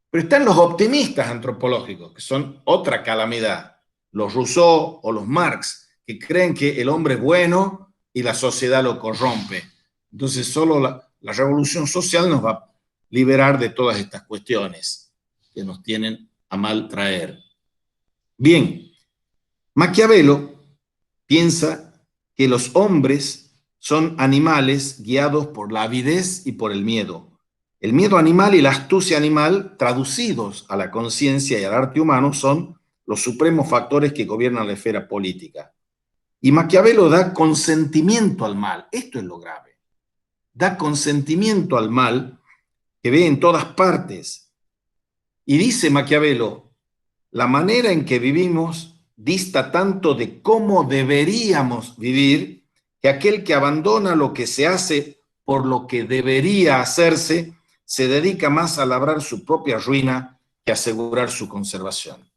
Pero están los optimistas antropológicos, que son otra calamidad, los Rousseau o los Marx, que creen que el hombre es bueno y la sociedad lo corrompe. Entonces solo la revolución social nos va a liberar de todas estas cuestiones que nos tienen a mal traer. Bien, Maquiavelo piensa que los hombres son animales guiados por la avidez y por el miedo. El miedo animal y la astucia animal, traducidos a la conciencia y al arte humano, son los supremos factores que gobiernan la esfera política. Y Maquiavelo da consentimiento al mal. Esto es lo grave. Da consentimiento al mal que ve en todas partes. Y dice Maquiavelo, la manera en que vivimos dista tanto de cómo deberíamos vivir que aquel que abandona lo que se hace por lo que debería hacerse se dedica más a labrar su propia ruina que a asegurar su conservación.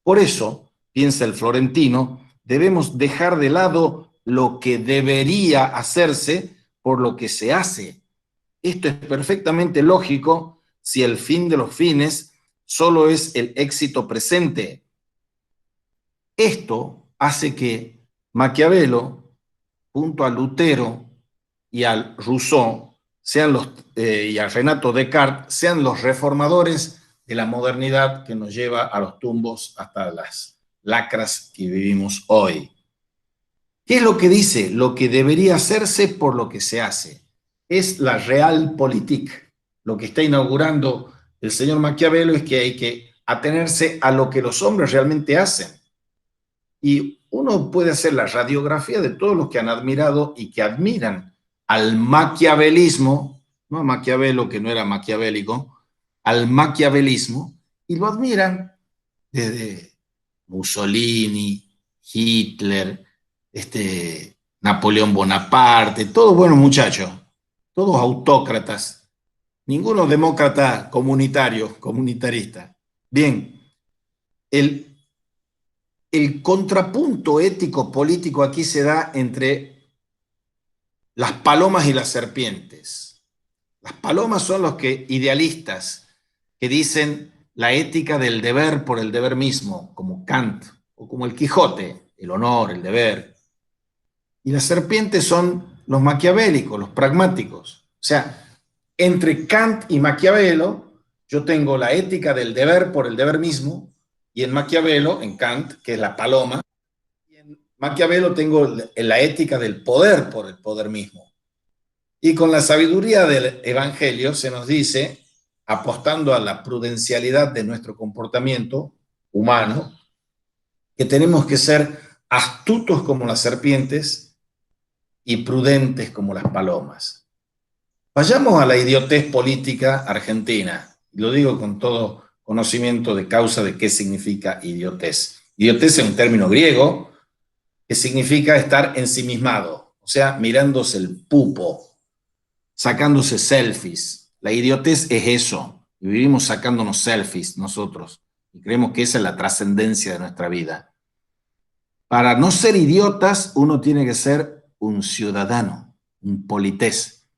Por eso, piensa el florentino, debemos dejar de lado lo que debería hacerse por lo que se hace. Esto es perfectamente lógico si el fin de los fines solo es el éxito presente. Esto hace que Maquiavelo, junto a Lutero y al Rousseau, y a Renato Descartes, sean los reformadores de la modernidad que nos lleva a los tumbos hasta las lacras que vivimos hoy. ¿Qué es lo que dice? Lo que debería hacerse por lo que se hace. Es la realpolitik. Lo que está inaugurando el señor Maquiavelo es que hay que atenerse a lo que los hombres realmente hacen. Y uno puede hacer la radiografía de todos los que han admirado y que admiran al maquiavelismo, no a Maquiavelo, que no era maquiavélico, al maquiavelismo, y lo admiran desde Mussolini, Hitler, Napoleón Bonaparte, todos buenos muchachos, todos autócratas, ninguno demócrata comunitarista. Bien, el, el contrapunto ético-político aquí se da entre las palomas y las serpientes. Las palomas son los que idealistas que dicen la ética del deber por el deber mismo, como Kant, o como el Quijote, el honor, el deber. Y las serpientes son los maquiavélicos, los pragmáticos. O sea, entre Kant y Maquiavelo, yo tengo la ética del deber por el deber mismo, y en Maquiavelo, en Kant, que es la paloma, y en Maquiavelo tengo la ética del poder por el poder mismo. Y con la sabiduría del Evangelio se nos dice, apostando a la prudencialidad de nuestro comportamiento humano, que tenemos que ser astutos como las serpientes y prudentes como las palomas. Vayamos a la idiotez política argentina. Lo digo con todo conocimiento de causa de qué significa idiotez. Idiotez es un término griego que significa estar ensimismado, o sea, mirándose el pupo, sacándose selfies. La idiotez es eso. Y vivimos sacándonos selfies nosotros. Y creemos que esa es la trascendencia de nuestra vida. Para no ser idiotas, uno tiene que ser un ciudadano, un polités.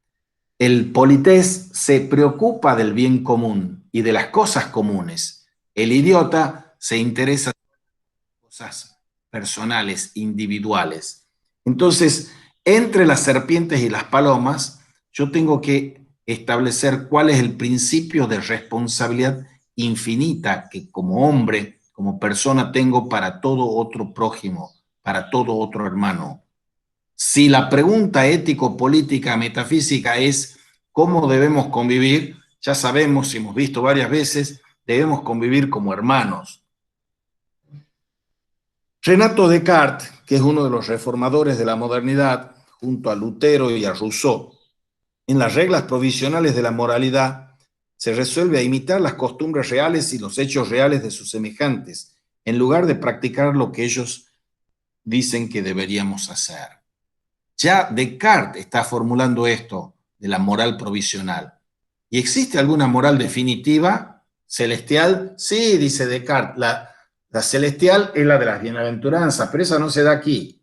El polités se preocupa del bien común y de las cosas comunes. El idiota se interesa en cosas personales, individuales. Entonces, entre las serpientes y las palomas, yo tengo que establecer cuál es el principio de responsabilidad infinita que como hombre, como persona tengo para todo otro prójimo, para todo otro hermano. Si la pregunta ético-política metafísica es cómo debemos convivir, ya sabemos, y hemos visto varias veces, debemos convivir como hermanos. Renato Descartes, que es uno de los reformadores de la modernidad, junto a Lutero y a Rousseau, en las reglas provisionales de la moralidad, se resuelve a imitar las costumbres reales y los hechos reales de sus semejantes, en lugar de practicar lo que ellos dicen que deberíamos hacer. Ya Descartes está formulando esto de la moral provisional. ¿Y existe alguna moral definitiva, celestial? Sí, dice Descartes, la celestial es la de las bienaventuranzas, pero esa no se da aquí.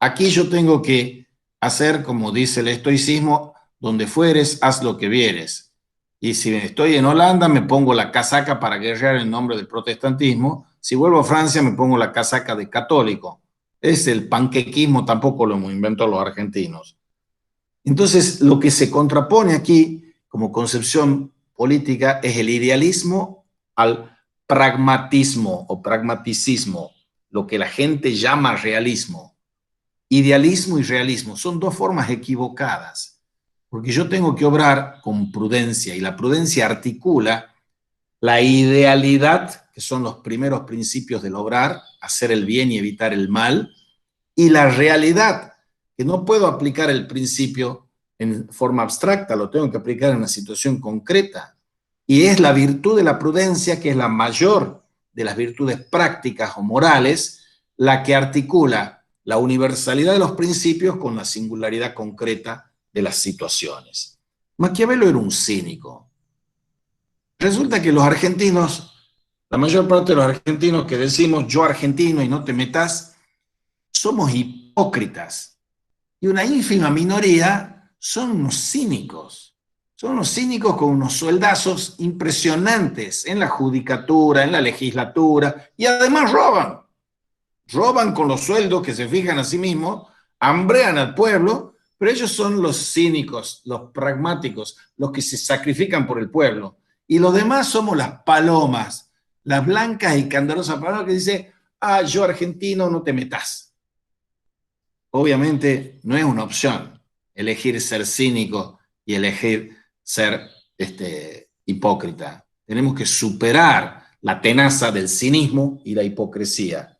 Aquí yo tengo que hacer, como dice el estoicismo, donde fueres, haz lo que vieres. Y si estoy en Holanda, me pongo la casaca para guerrear en nombre del protestantismo. Si vuelvo a Francia, me pongo la casaca de católico. Es el panquequismo, tampoco lo inventó los argentinos. Entonces, lo que se contrapone aquí, como concepción política, es el idealismo al pragmatismo o pragmaticismo, lo que la gente llama realismo. Idealismo y realismo son dos formas equivocadas, porque yo tengo que obrar con prudencia, y la prudencia articula la idealidad, que son los primeros principios del obrar, hacer el bien y evitar el mal, y la realidad, que no puedo aplicar el principio en forma abstracta, lo tengo que aplicar en una situación concreta. Y es la virtud de la prudencia, que es la mayor de las virtudes prácticas o morales, la que articula la universalidad de los principios con la singularidad concreta de las situaciones. Maquiavelo era un cínico. Resulta que los argentinos, la mayor parte de los argentinos que decimos yo argentino y no te metas, somos hipócritas. Y una ínfima minoría son unos cínicos. Son unos cínicos con unos sueldazos impresionantes en la judicatura, en la legislatura, y además roban. Roban con los sueldos que se fijan a sí mismos, hambrean al pueblo, pero ellos son los cínicos, los pragmáticos, los que se sacrifican por el pueblo. Y los demás somos las palomas, las blancas y candorosas palomas que dicen, yo argentino, no te metas. Obviamente no es una opción elegir ser cínico y elegir ser hipócrita. Tenemos que superar la tenaza del cinismo y la hipocresía.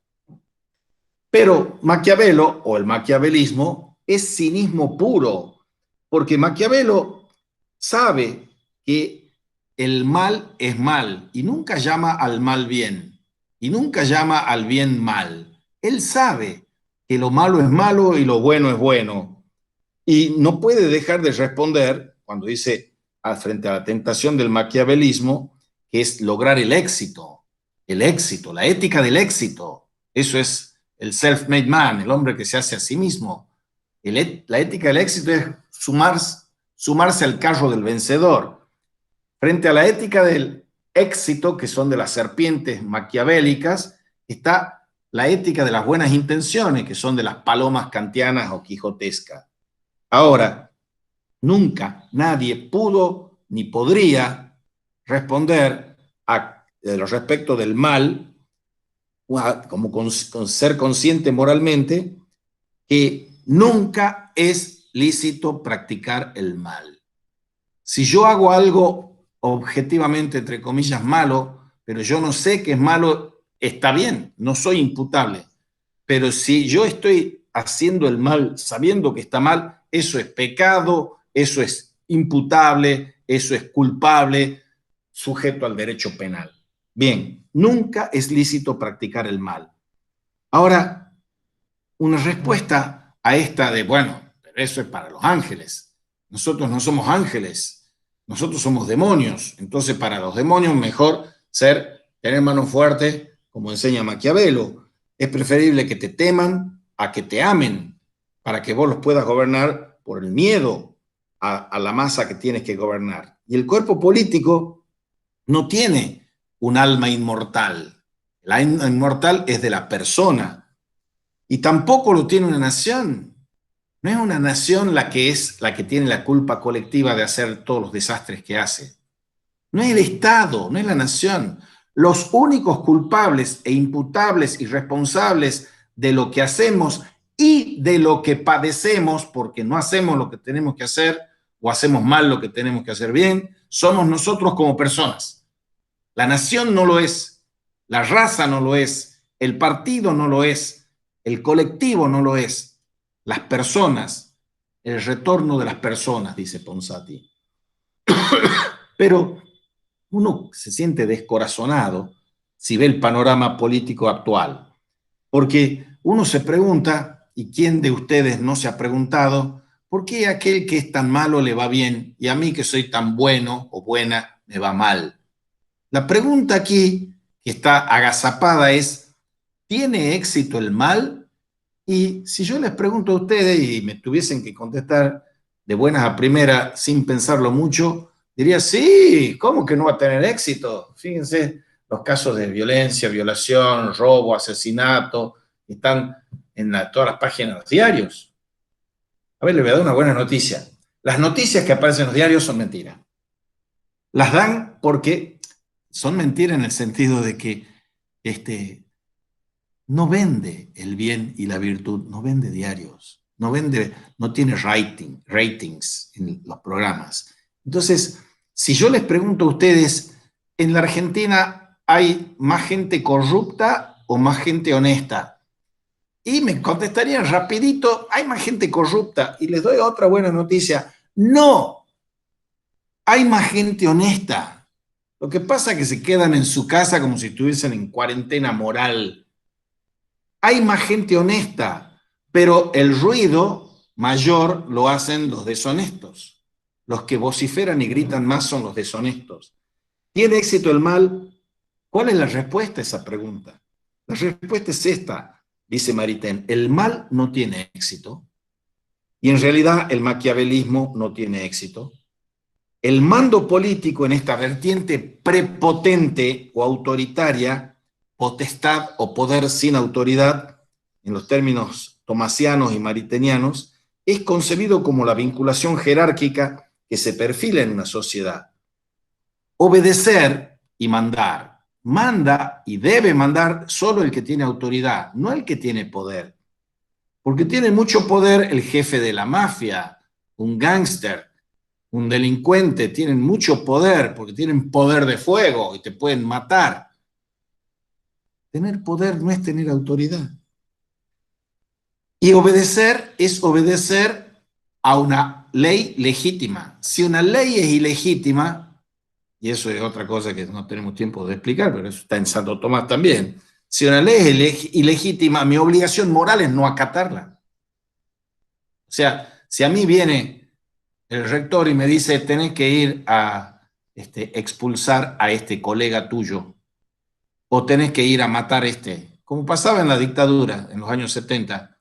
Pero Maquiavelo, o el maquiavelismo, es cinismo puro, porque Maquiavelo sabe que el mal es mal y nunca llama al mal bien y nunca llama al bien mal. Él sabe que lo malo es malo y lo bueno es bueno. Y no puede dejar de responder cuando dice frente a la tentación del maquiavelismo, que es lograr el éxito, la ética del éxito. Eso es el self-made man, el hombre que se hace a sí mismo. La ética del éxito es sumarse al carro del vencedor. Frente a la ética del éxito, que son de las serpientes maquiavélicas, está la ética de las buenas intenciones, que son de las palomas kantianas o quijotescas. Ahora, nunca nadie pudo ni podría responder a respecto del mal, como con ser consciente moralmente, que nunca es lícito practicar el mal. Si yo hago algo objetivamente, entre comillas, malo, pero yo no sé que es malo, está bien, no soy imputable. Pero si yo estoy haciendo el mal sabiendo que está mal, eso es pecado, eso es imputable, eso es culpable, sujeto al derecho penal. Bien, nunca es lícito practicar el mal. Ahora, una respuesta a esta de, bueno, pero eso es para los ángeles. Nosotros no somos ángeles, nosotros somos demonios. Entonces, para los demonios, mejor tener manos fuertes, como enseña Maquiavelo. Es preferible que te teman a que te amen, para que vos los puedas gobernar por el miedo a la masa que tienes que gobernar. Y el cuerpo político no tiene un alma inmortal. El alma inmortal es de la persona. Y tampoco lo tiene una nación. No es una nación la que tiene la culpa colectiva de hacer todos los desastres que hace. No es el Estado, no es la nación. Los únicos culpables e imputables y responsables de lo que hacemos y de lo que padecemos, porque no hacemos lo que tenemos que hacer o hacemos mal lo que tenemos que hacer bien, somos nosotros como personas. La nación no lo es, la raza no lo es, el partido no lo es, el colectivo no lo es. Las personas, el retorno de las personas, dice Ponsati. Pero uno se siente descorazonado si ve el panorama político actual, porque uno se pregunta, y quién de ustedes no se ha preguntado, ¿por qué a aquel que es tan malo le va bien y a mí que soy tan bueno o buena me va mal? La pregunta aquí que está agazapada es, ¿tiene éxito el mal? Y si yo les pregunto a ustedes y me tuviesen que contestar de buenas a primeras sin pensarlo mucho, diría, sí, ¿cómo que no va a tener éxito? Fíjense los casos de violencia, violación, robo, asesinato, están en todas las páginas de los diarios. A ver, les voy a dar una buena noticia. Las noticias que aparecen en los diarios son mentiras. Las dan porque son mentiras en el sentido de que no vende el bien y la virtud, no vende diarios, no tiene ratings en los programas. Entonces, si yo les pregunto a ustedes, ¿en la Argentina hay más gente corrupta o más gente honesta? Y me contestarían rapidito, hay más gente corrupta. Y les doy otra buena noticia, no, hay más gente honesta. Lo que pasa es que se quedan en su casa como si estuviesen en cuarentena moral. Hay más gente honesta, pero el ruido mayor lo hacen los deshonestos. Los que vociferan y gritan más son los deshonestos. ¿Tiene éxito el mal? ¿Cuál es la respuesta a esa pregunta? La respuesta es esta, dice Maritain. El mal no tiene éxito y en realidad el maquiavelismo no tiene éxito. El mando político en esta vertiente prepotente o autoritaria, potestad o poder sin autoridad, en los términos tomasianos y maritenianos, es concebido como la vinculación jerárquica que se perfila en una sociedad. Obedecer y mandar. Manda y debe mandar solo el que tiene autoridad, no el que tiene poder. Porque tiene mucho poder el jefe de la mafia, un gángster, un delincuente, tienen mucho poder porque tienen poder de fuego y te pueden matar. Tener poder no es tener autoridad. Y obedecer es obedecer a una ley legítima. Si una ley es ilegítima, y eso es otra cosa que no tenemos tiempo de explicar, pero eso está en Santo Tomás también. Si una ley es ilegítima, mi obligación moral es no acatarla. O sea, si a mí viene el rector y me dice, tenés que ir a expulsar a este colega tuyo, o tenés que ir a matar a como pasaba en la dictadura en los años 70,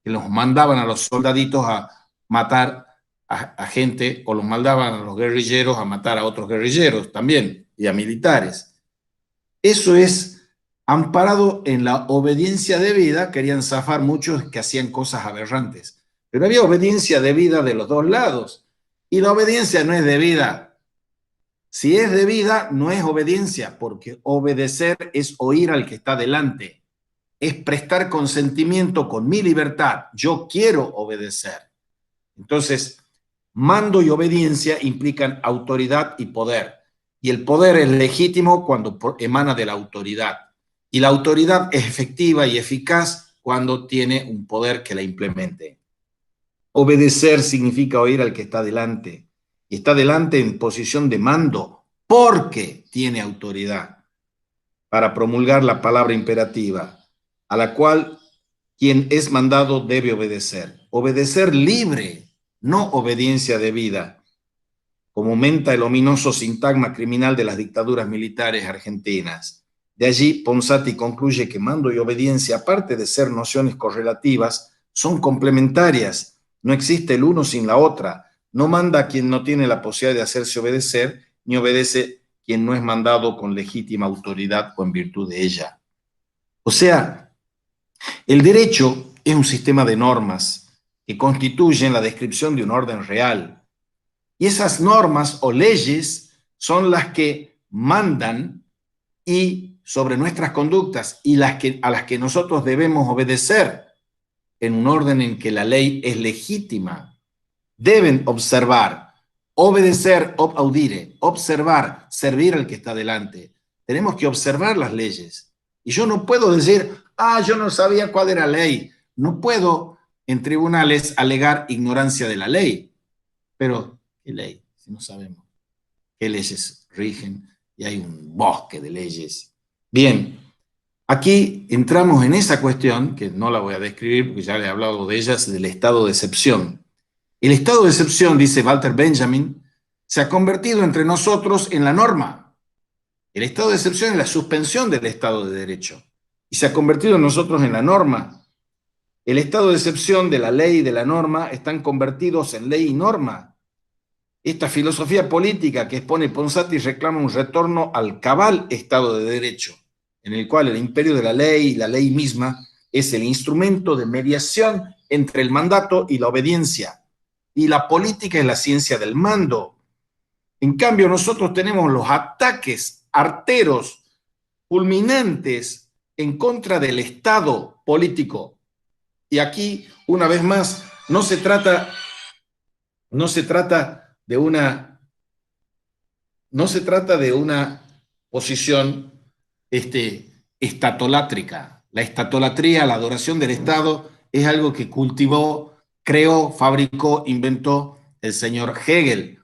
que los mandaban a los soldaditos a matar a gente, o los mandaban a los guerrilleros a matar a otros guerrilleros también, y a militares. Eso es amparado en la obediencia debida. Querían zafar muchos que hacían cosas aberrantes, pero había obediencia debida de los dos lados, y la obediencia no es debida. Si es debida, no es obediencia, porque obedecer es oír al que está delante, es prestar consentimiento con mi libertad. Yo quiero obedecer. Entonces, mando y obediencia implican autoridad y poder. Y el poder es legítimo cuando emana de la autoridad. Y la autoridad es efectiva y eficaz cuando tiene un poder que la implemente. Obedecer significa oír al que está delante. Y está delante en posición de mando porque tiene autoridad para promulgar la palabra imperativa, a la cual quien es mandado debe obedecer. Obedecer libre, no obediencia debida, como menta el ominoso sintagma criminal de las dictaduras militares argentinas. De allí, Ponsati concluye que mando y obediencia, aparte de ser nociones correlativas, son complementarias. No existe el uno sin la otra. No manda quien no tiene la posibilidad de hacerse obedecer, ni obedece quien no es mandado con legítima autoridad o en virtud de ella. O sea, el derecho es un sistema de normas que constituyen la descripción de un orden real. Y esas normas o leyes son las que mandan y sobre nuestras conductas y a las que nosotros debemos obedecer en un orden en que la ley es legítima. Deben observar, obedecer, ob audire, observar, servir al que está delante. Tenemos que observar las leyes. Y yo no puedo decir, yo no sabía cuál era la ley. No puedo en tribunales alegar ignorancia de la ley. Pero, ¿qué ley? Si no sabemos qué leyes rigen y hay un bosque de leyes. Bien, aquí entramos en esa cuestión, que no la voy a describir porque ya le he hablado de ellas, del estado de excepción. El estado de excepción, dice Walter Benjamin, se ha convertido entre nosotros en la norma. El estado de excepción es la suspensión del Estado de Derecho y se ha convertido en nosotros en la norma. El estado de excepción de la ley y de la norma están convertidos en ley y norma. Esta filosofía política que expone Ponsati reclama un retorno al cabal Estado de Derecho, en el cual el imperio de la ley y la ley misma es el instrumento de mediación entre el mandato y la obediencia. Y la política es la ciencia del mando. En cambio, nosotros tenemos los ataques arteros, fulminantes, en contra del Estado político. Y aquí, una vez más, no se trata de una posición estatolátrica. La estatolatría, la adoración del Estado, es algo que cultivó, creó, fabricó, inventó el señor Hegel.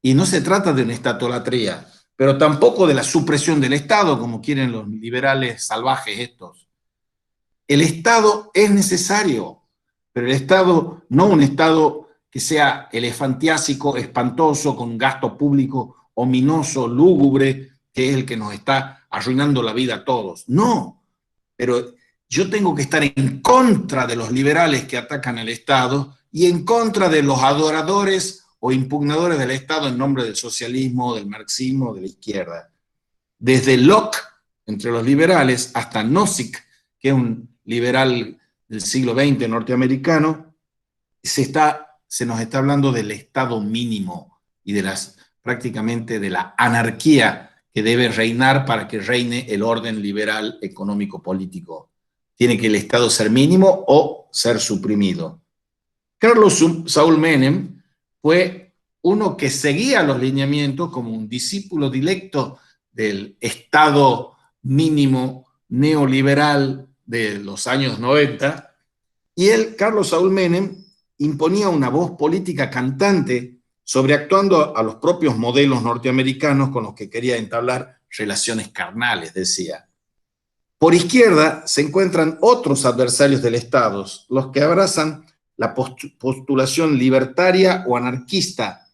Y no se trata de una estatolatría, pero tampoco de la supresión del Estado, como quieren los liberales salvajes estos. El Estado es necesario, pero el Estado, no un Estado que sea elefantiásico, espantoso, con gasto público ominoso, lúgubre, que es el que nos está arruinando la vida a todos. No, pero yo tengo que estar en contra de los liberales que atacan al Estado y en contra de los adoradores o impugnadores del Estado en nombre del socialismo, del marxismo, de la izquierda. Desde Locke, entre los liberales, hasta Nozick, que es un liberal del siglo XX norteamericano, se nos está hablando del Estado mínimo y prácticamente de la anarquía que debe reinar para que reine el orden liberal económico-político. Tiene que el Estado ser mínimo o ser suprimido. Carlos Saúl Menem fue uno que seguía los lineamientos como un discípulo directo del Estado mínimo neoliberal de los años 90 Y él, Carlos Saúl Menem, imponía una voz política cantante, sobreactuando a los propios modelos norteamericanos con los que quería entablar relaciones carnales, decía. Por izquierda se encuentran otros adversarios del Estado, los que abrazan la postulación libertaria o anarquista,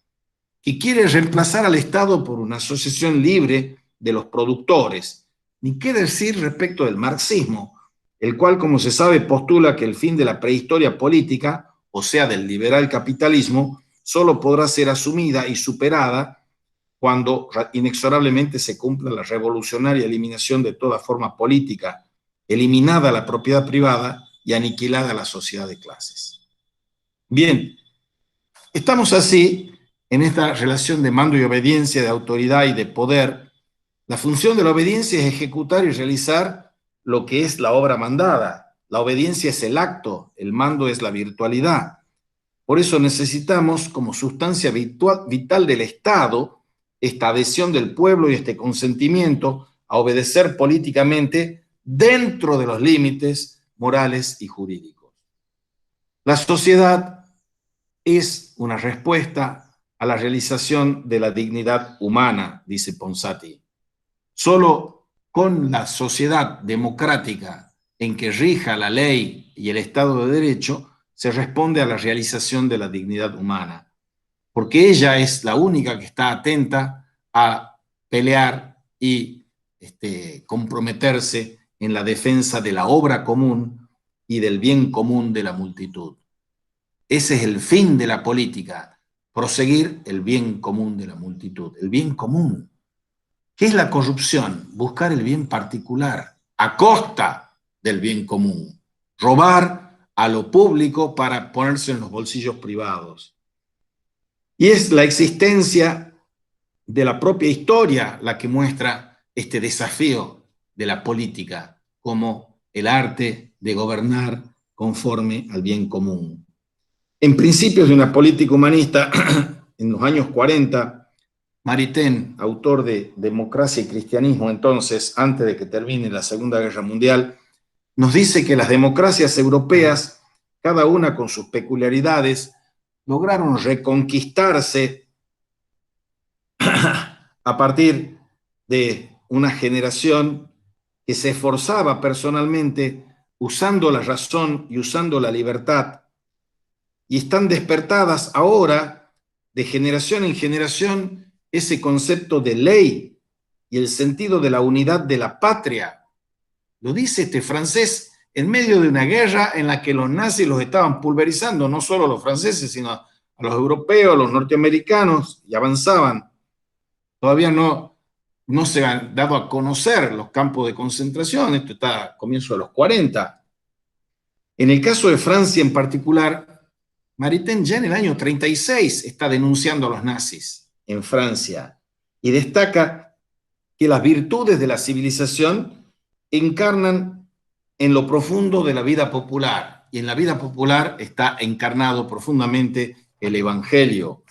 que quiere reemplazar al Estado por una asociación libre de los productores. Ni qué decir respecto del marxismo, el cual, como se sabe, postula que el fin de la prehistoria política, o sea, del liberal capitalismo, solo podrá ser asumida y superada cuando inexorablemente se cumpla la revolucionaria eliminación de toda forma política, eliminada la propiedad privada y aniquilada la sociedad de clases. Bien, estamos así en esta relación de mando y obediencia, de autoridad y de poder. La función de la obediencia es ejecutar y realizar lo que es la obra mandada. La obediencia es el acto, el mando es la virtualidad. Por eso necesitamos, como sustancia vital del Estado, esta adhesión del pueblo y este consentimiento a obedecer políticamente dentro de los límites morales y jurídicos. La sociedad es una respuesta a la realización de la dignidad humana, dice Ponsati. Solo con la sociedad democrática en que rija la ley y el Estado de Derecho se responde a la realización de la dignidad humana, porque ella es la única que está atenta a pelear y comprometerse en la defensa de la obra común y del bien común de la multitud. Ese es el fin de la política, proseguir el bien común de la multitud, el bien común. ¿Qué es la corrupción? Buscar el bien particular a costa del bien común. Robar a lo público para ponerse en los bolsillos privados. Y es la existencia de la propia historia la que muestra este desafío de la política como el arte de gobernar conforme al bien común. En Principios de una política humanista, en los años 40, Maritain, autor de Democracia y Cristianismo, entonces, antes de que termine la Segunda Guerra Mundial, nos dice que las democracias europeas, cada una con sus peculiaridades, lograron reconquistarse a partir de una generación que se esforzaba personalmente usando la razón y usando la libertad, y están despertadas ahora, de generación en generación, ese concepto de ley y el sentido de la unidad de la patria. Lo dice este francés en medio de una guerra en la que los nazis los estaban pulverizando, no solo a los franceses, sino a los europeos, a los norteamericanos, y avanzaban. Todavía no se han dado a conocer los campos de concentración, esto está a comienzos de los 40. En el caso de Francia en particular, Maritain ya en el año 36 está denunciando a los nazis en Francia y destaca que las virtudes de la civilización encarnan en lo profundo de la vida popular, y en la vida popular está encarnado profundamente el Evangelio.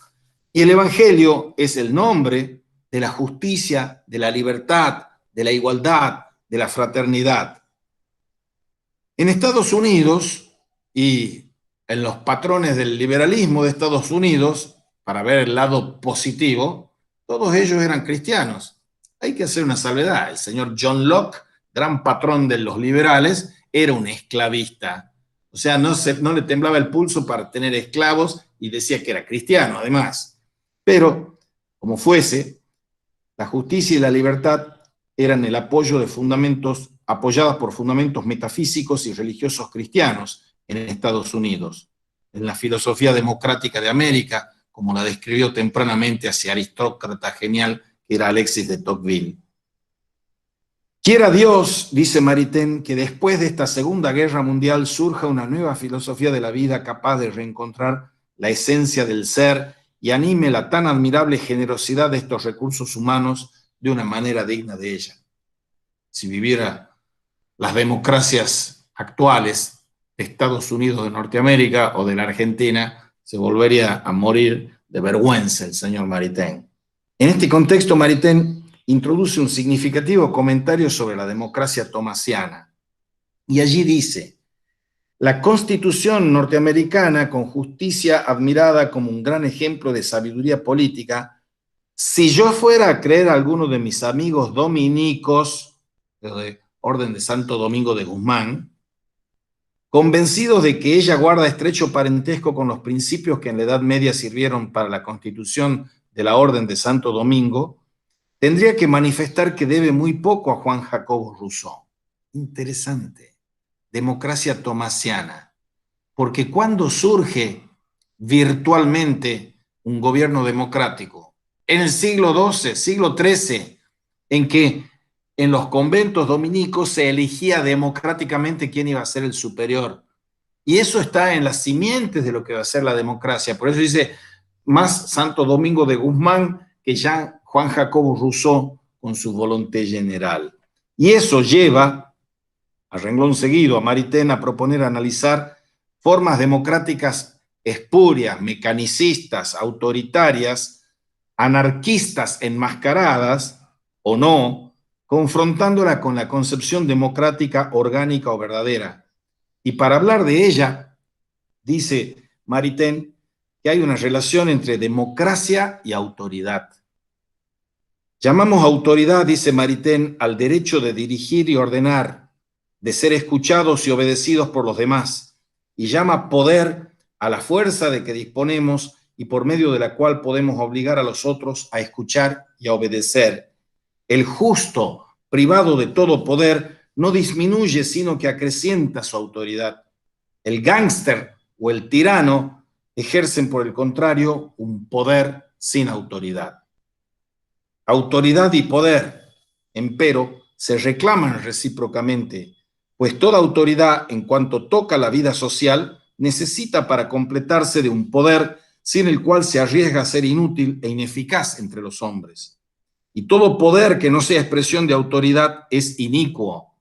Y el Evangelio es el nombre de la justicia, de la libertad, de la igualdad, de la fraternidad. En Estados Unidos y en los patrones del liberalismo de Estados Unidos, para ver el lado positivo, todos ellos eran cristianos. Hay que hacer una salvedad. El señor John Locke, gran patrón de los liberales, era un esclavista. O sea, no le temblaba el pulso para tener esclavos y decía que era cristiano, además. Pero, como fuese, la justicia y la libertad eran el apoyo de fundamentos, apoyadas por fundamentos metafísicos y religiosos cristianos en Estados Unidos, en la filosofía democrática de América, como la describió tempranamente ese aristócrata genial que era Alexis de Tocqueville. Quiera Dios, dice Maritain, que después de esta Segunda Guerra Mundial surja una nueva filosofía de la vida capaz de reencontrar la esencia del ser y anime la tan admirable generosidad de estos recursos humanos de una manera digna de ella. Si viviera las democracias actuales de Estados Unidos de Norteamérica o de la Argentina, se volvería a morir de vergüenza el señor Maritain. En este contexto, Maritain introduce un significativo comentario sobre la democracia tomasiana. Y allí dice: La Constitución norteamericana, con justicia admirada como un gran ejemplo de sabiduría política, si yo fuera a creer a alguno de mis amigos dominicos, de Orden de Santo Domingo de Guzmán, convencidos de que ella guarda estrecho parentesco con los principios que en la Edad Media sirvieron para la constitución de la Orden de Santo Domingo, tendría que manifestar que debe muy poco a Juan Jacobo Rousseau. Interesante. Democracia tomasiana. Porque cuando surge virtualmente un gobierno democrático, en el siglo XII, siglo XIII, en que en los conventos dominicos se elegía democráticamente quién iba a ser el superior. Y eso está en las simientes de lo que va a ser la democracia. Por eso dice más Santo Domingo de Guzmán que ya Juan Jacobo Rousseau con su volonté general. Y eso lleva, a renglón seguido, a Maritain a proponer analizar formas democráticas espurias, mecanicistas, autoritarias, anarquistas enmascaradas o no, confrontándola con la concepción democrática orgánica o verdadera. Y para hablar de ella, dice Maritain que hay una relación entre democracia y autoridad. Llamamos autoridad, dice Maritain, al derecho de dirigir y ordenar, de ser escuchados y obedecidos por los demás, y llama poder a la fuerza de que disponemos y por medio de la cual podemos obligar a los otros a escuchar y a obedecer. El justo, privado de todo poder, no disminuye, sino que acrecienta su autoridad. El gángster o el tirano ejercen, por el contrario, un poder sin autoridad. Autoridad y poder, empero, se reclaman recíprocamente, pues toda autoridad, en cuanto toca la vida social, necesita para completarse de un poder sin el cual se arriesga a ser inútil e ineficaz entre los hombres. Y todo poder que no sea expresión de autoridad es inicuo.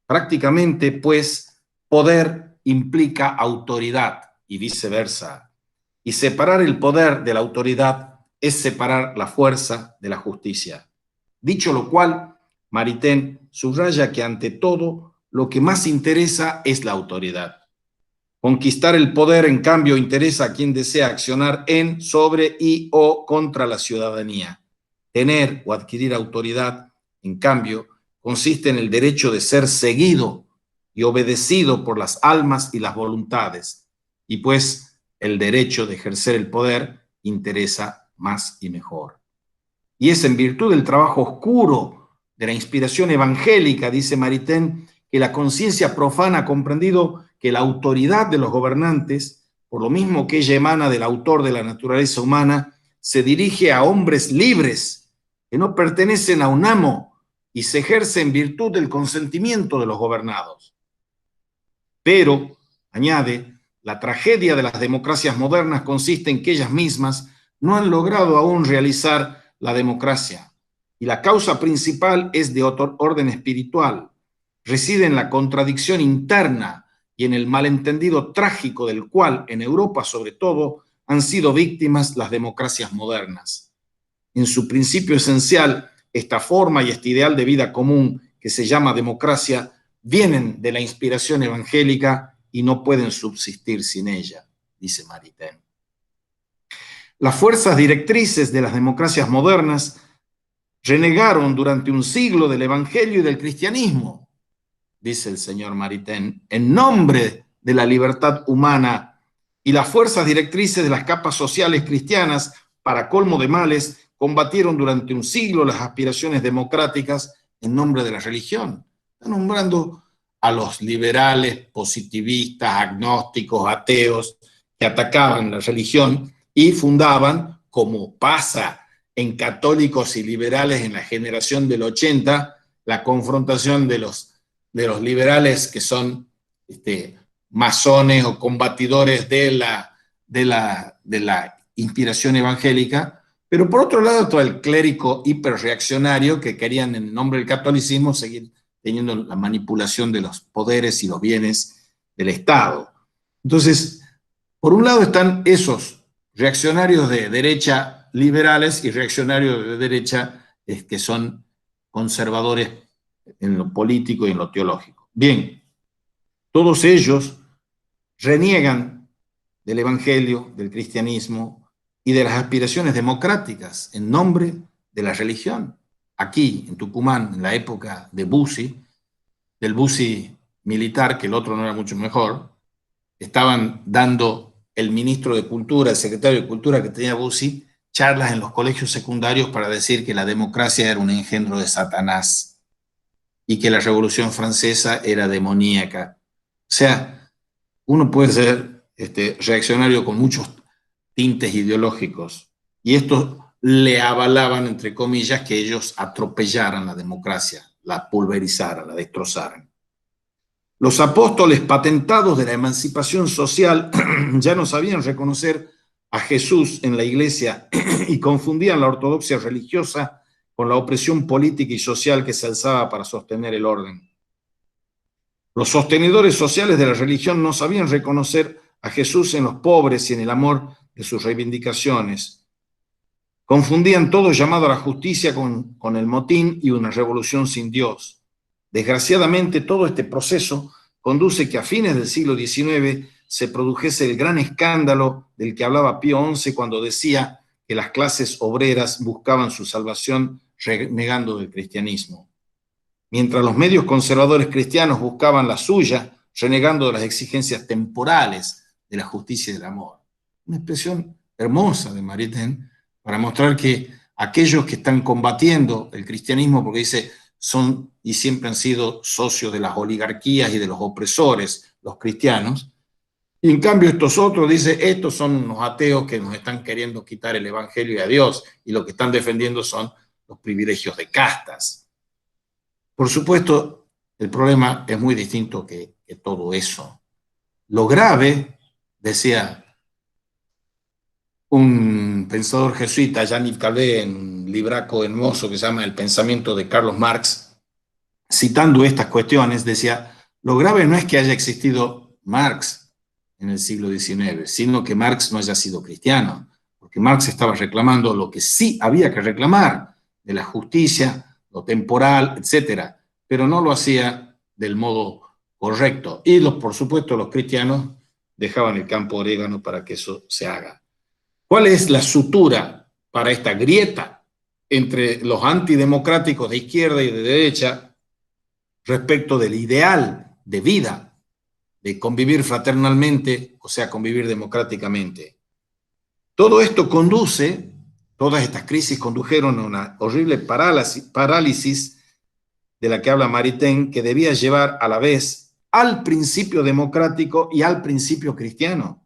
Prácticamente, pues, poder implica autoridad y viceversa. Y separar el poder de la autoridad es separar la fuerza de la justicia. Dicho lo cual, Maritain subraya que ante todo lo que más interesa es la autoridad. Conquistar el poder, en cambio, interesa a quien desea accionar en, sobre y o contra la ciudadanía. Tener o adquirir autoridad, en cambio, consiste en el derecho de ser seguido y obedecido por las almas y las voluntades, y pues el derecho de ejercer el poder interesa más y mejor. Y es en virtud del trabajo oscuro de la inspiración evangélica, dice Maritain, que la conciencia profana ha comprendido que la autoridad de los gobernantes, por lo mismo que ella emana del autor de la naturaleza humana, se dirige a hombres libres que no pertenecen a un amo y se ejerce en virtud del consentimiento de los gobernados. Pero, añade, la tragedia de las democracias modernas consiste en que ellas mismas no han logrado aún realizar la democracia. Y la causa principal es de otro orden espiritual. Reside en la contradicción interna y en el malentendido trágico del cual, en Europa sobre todo, han sido víctimas las democracias modernas. En su principio esencial, esta forma y este ideal de vida común que se llama democracia vienen de la inspiración evangélica y no pueden subsistir sin ella, dice Maritain. Las fuerzas directrices de las democracias modernas renegaron durante un siglo del evangelio y del cristianismo, dice el señor Maritain, en nombre de la libertad humana, y las fuerzas directrices de las capas sociales cristianas, para colmo de males, combatieron durante un siglo las aspiraciones democráticas en nombre de la religión. Está nombrando a los liberales, positivistas, agnósticos, ateos, que atacaban la religión y fundaban, como pasa en católicos y liberales en la generación del 80, la confrontación de los liberales que son masones o combatidores de la inspiración evangélica, pero por otro lado todo el clérigo hiperreaccionario que querían en nombre del catolicismo seguir teniendo la manipulación de los poderes y los bienes del Estado. Entonces, por un lado están esos reaccionarios de derecha liberales y reaccionarios de derecha que son conservadores en lo político y en lo teológico. Bien, todos ellos reniegan del evangelio, del cristianismo y de las aspiraciones democráticas en nombre de la religión. Aquí, en Tucumán, en la época de Bussi, del Bussi militar, que el otro no era mucho mejor, estaban dando el ministro de Cultura, el secretario de Cultura que tenía Bussi, charlas en los colegios secundarios para decir que la democracia era un engendro de Satanás y que la Revolución Francesa era demoníaca. O sea, uno puede ser reaccionario con muchos tintes ideológicos, y estos le avalaban, entre comillas, que ellos atropellaran la democracia, la pulverizaran, la destrozaran. Los apóstoles patentados de la emancipación social ya no sabían reconocer a Jesús en la iglesia y confundían la ortodoxia religiosa con la opresión política y social que se alzaba para sostener el orden. Los sostenedores sociales de la religión no sabían reconocer a Jesús en los pobres y en el amor de sus reivindicaciones. Confundían todo llamado a la justicia con el motín y una revolución sin Dios. Desgraciadamente, todo este proceso conduce que a fines del siglo XIX se produjese el gran escándalo del que hablaba Pío XI cuando decía que las clases obreras buscaban su salvación renegando del cristianismo. Mientras los medios conservadores cristianos buscaban la suya, renegando de las exigencias temporales de la justicia y del amor. Una expresión hermosa de Maritain para mostrar que aquellos que están combatiendo el cristianismo, porque dice, son y siempre han sido socios de las oligarquías y de los opresores, los cristianos, y en cambio estos otros, dice, estos son unos ateos que nos están queriendo quitar el evangelio y a Dios, y lo que están defendiendo son los privilegios de castas. Por supuesto, el problema es muy distinto que todo eso. Lo grave, decía un pensador jesuita, Jean-Yves Calvé, en un libraco hermoso que se llama El pensamiento de Carlos Marx, citando estas cuestiones, decía, lo grave no es que haya existido Marx en el siglo XIX, sino que Marx no haya sido cristiano, porque Marx estaba reclamando lo que sí había que reclamar, de la justicia, lo temporal, etcétera, pero no lo hacía del modo correcto. Y por supuesto los cristianos dejaban el campo orégano para que eso se haga. ¿Cuál es la sutura para esta grieta entre los antidemocráticos de izquierda y de derecha respecto del ideal de vida, de convivir fraternalmente, o sea, convivir democráticamente? Todo esto conduce, todas estas crisis condujeron a una horrible parálisis de la que habla Maritain, que debía llevar a la vez al principio democrático y al principio cristiano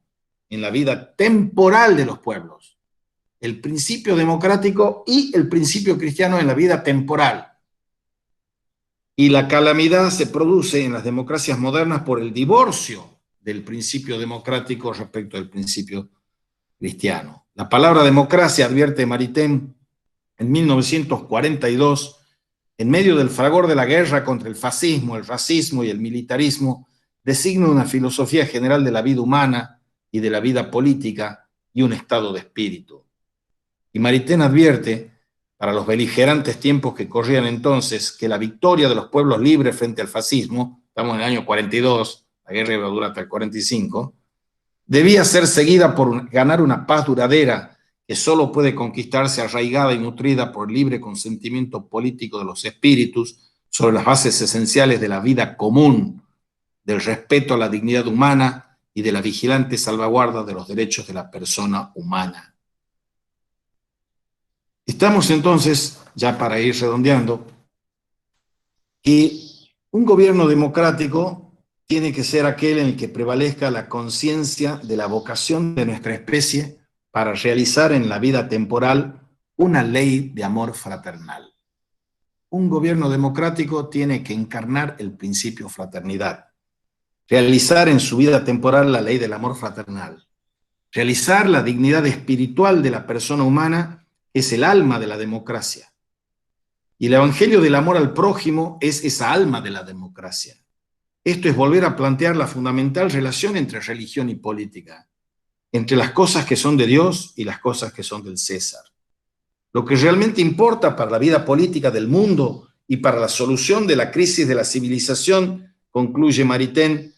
en la vida temporal de los pueblos. El principio democrático y el principio cristiano en la vida temporal. Y la calamidad se produce en las democracias modernas por el divorcio del principio democrático respecto al principio cristiano. La palabra democracia, advierte Maritain en 1942, en medio del fragor de la guerra contra el fascismo, el racismo y el militarismo, designa una filosofía general de la vida humana y de la vida política y un estado de espíritu. Y Maritain advierte, para los beligerantes tiempos que corrían entonces, que la victoria de los pueblos libres frente al fascismo, estamos en el año 42, la guerra iba a durar hasta el 45, debía ser seguida por ganar una paz duradera que solo puede conquistarse arraigada y nutrida por libre consentimiento político de los espíritus sobre las bases esenciales de la vida común, del respeto a la dignidad humana y de la vigilante salvaguarda de los derechos de la persona humana. Estamos entonces, ya para ir redondeando, que un gobierno democrático tiene que ser aquel en el que prevalezca la conciencia de la vocación de nuestra especie para realizar en la vida temporal una ley de amor fraternal. Un gobierno democrático tiene que encarnar el principio fraternidad, realizar en su vida temporal la ley del amor fraternal, realizar la dignidad espiritual de la persona humana, que es el alma de la democracia. Y el evangelio del amor al prójimo es esa alma de la democracia. Esto es volver a plantear la fundamental relación entre religión y política, entre las cosas que son de Dios y las cosas que son del César. Lo que realmente importa para la vida política del mundo y para la solución de la crisis de la civilización, concluye Maritain,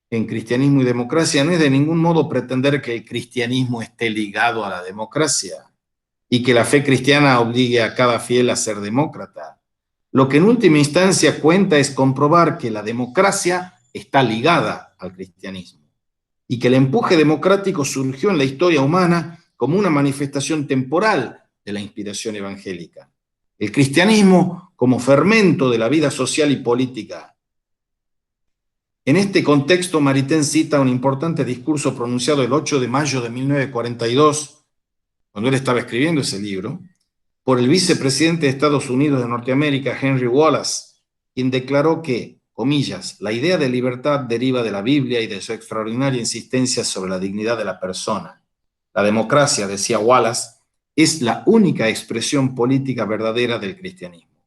en Cristianismo y Democracia no es de ningún modo pretender que el cristianismo esté ligado a la democracia y que la fe cristiana obligue a cada fiel a ser demócrata. Lo que en última instancia cuenta es comprobar que la democracia está ligada al cristianismo y que el empuje democrático surgió en la historia humana como una manifestación temporal de la inspiración evangélica. El cristianismo como fermento de la vida social y política. En este contexto, Maritain cita un importante discurso pronunciado el 8 de mayo de 1942, cuando él estaba escribiendo ese libro, por el vicepresidente de Estados Unidos de Norteamérica, Henry Wallace, quien declaró que, comillas, la idea de libertad deriva de la Biblia y de su extraordinaria insistencia sobre la dignidad de la persona. La democracia, decía Wallace, es la única expresión política verdadera del cristianismo.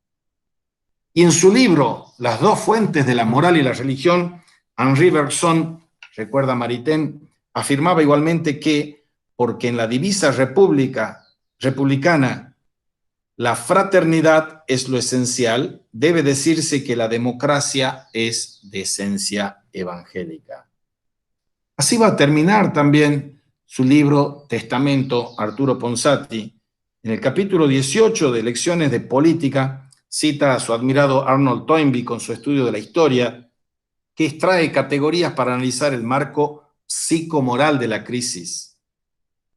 Y en su libro, Las dos fuentes de la moral y la religión, Henri Bergson, recuerda Maritain, afirmaba igualmente que, porque en la divisa republicana la fraternidad es lo esencial, debe decirse que la democracia es de esencia evangélica. Así va a terminar también su libro Testamento, Arturo Ponsati. En el capítulo 18 de Lecciones de Política, cita a su admirado Arnold Toynbee con su estudio de la historia, que extrae categorías para analizar el marco psicomoral de la crisis.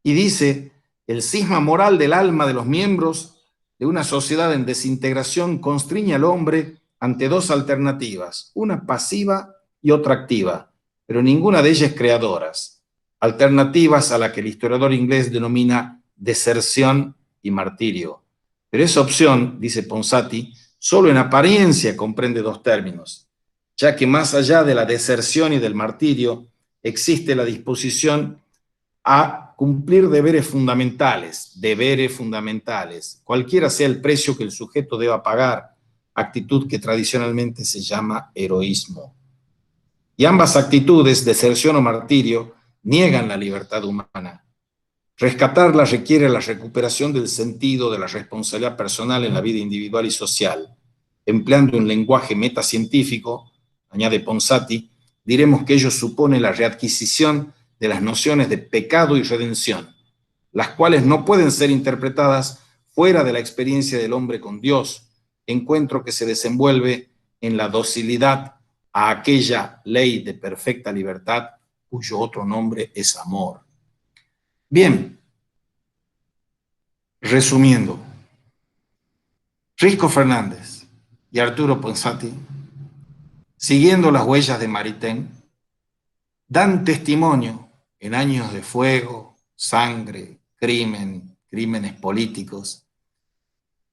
Y dice, el cisma moral del alma de los miembros de una sociedad en desintegración constriñe al hombre ante dos alternativas, una pasiva y otra activa, pero ninguna de ellas creadoras. Alternativas a la que el historiador inglés denomina deserción y martirio. Pero esa opción, dice Ponsati, solo en apariencia comprende dos términos, ya que más allá de la deserción y del martirio, existe la disposición a cumplir deberes fundamentales, cualquiera sea el precio que el sujeto deba pagar, actitud que tradicionalmente se llama heroísmo. Y ambas actitudes, deserción o martirio, niegan la libertad humana. Rescatarla requiere la recuperación del sentido de la responsabilidad personal en la vida individual y social. Empleando un lenguaje metacientífico, añade Ponsati, diremos que ello supone la readquisición de las nociones de pecado y redención, las cuales no pueden ser interpretadas fuera de la experiencia del hombre con Dios, encuentro que se desenvuelve en la docilidad a aquella ley de perfecta libertad cuyo otro nombre es amor. Bien, resumiendo, Risco Fernández y Arturo Ponsati, siguiendo las huellas de Maritain, dan testimonio en años de fuego, sangre, crímenes políticos,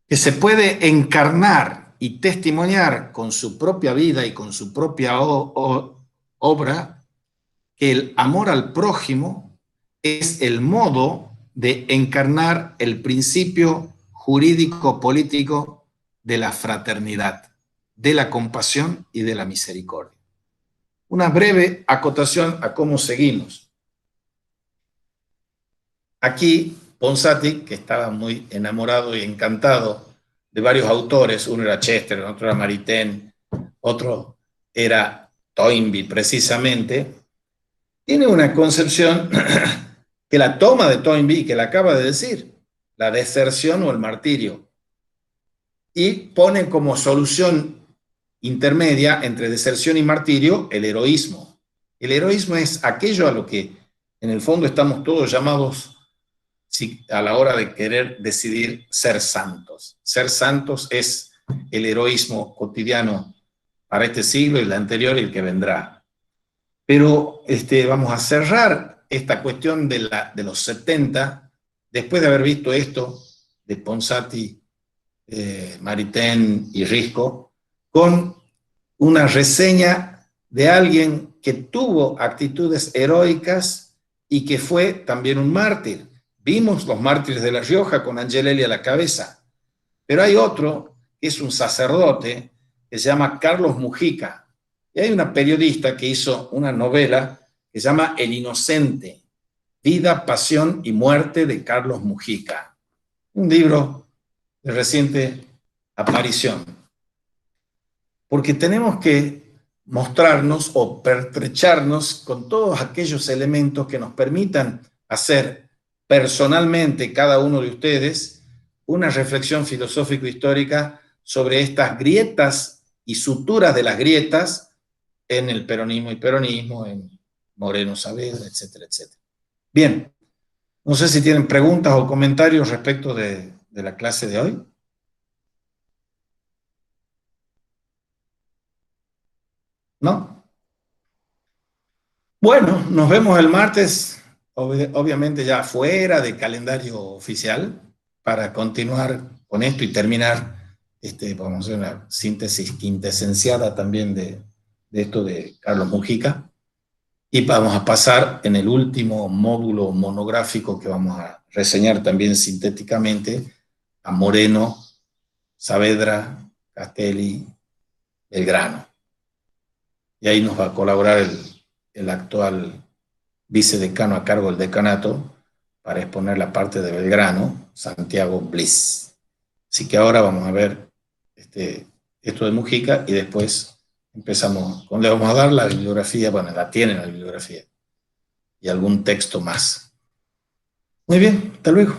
que se puede encarnar y testimoniar con su propia vida y con su propia obra que el amor al prójimo es el modo de encarnar el principio jurídico-político de la fraternidad, de la compasión y de la misericordia. Una breve acotación a cómo seguimos. Aquí Ponsati, que estaba muy enamorado y encantado de varios autores, uno era Chester, otro era Maritain, otro era Toynbee precisamente, tiene una concepción que la toma de Toynbee y que la acaba de decir, la deserción o el martirio, y pone como solución intermedia entre deserción y martirio el heroísmo. El heroísmo es aquello a lo que en el fondo estamos todos llamados a la hora de querer decidir ser santos. Ser santos es el heroísmo cotidiano para este siglo y el anterior y el que vendrá. Pero vamos a cerrar esta cuestión de los 70, después de haber visto esto de Ponsati, Maritain y Risco, con una reseña de alguien que tuvo actitudes heroicas y que fue también un mártir. Vimos los mártires de La Rioja con Angelelli a la cabeza, pero hay otro que es un sacerdote que se llama Carlos Mujica, y hay una periodista que hizo una novela que se llama El Inocente, Vida, Pasión y Muerte de Carlos Mujica, un libro de reciente aparición, porque tenemos que mostrarnos o pertrecharnos con todos aquellos elementos que nos permitan hacer personalmente, cada uno de ustedes, una reflexión filosófico-histórica sobre estas grietas y suturas de las grietas en el peronismo y peronismo, en Moreno Saavedra, etcétera, etcétera. Bien, no sé si tienen preguntas o comentarios respecto de la clase de hoy. ¿No? Bueno, nos vemos el martes, obviamente ya fuera de calendario oficial, para continuar con esto y terminar, vamos a hacer una síntesis quintesenciada también de esto de Carlos Mujica. Y vamos a pasar en el último módulo monográfico que vamos a reseñar también sintéticamente a Moreno, Saavedra, Castelli, Belgrano. Y ahí nos va a colaborar el actual vicedecano a cargo del decanato para exponer la parte de Belgrano, Santiago Bliss. Así que ahora vamos a ver esto de Mujica y después empezamos, le vamos a dar la bibliografía, bueno, la tienen la bibliografía, y algún texto más. Muy bien, hasta luego.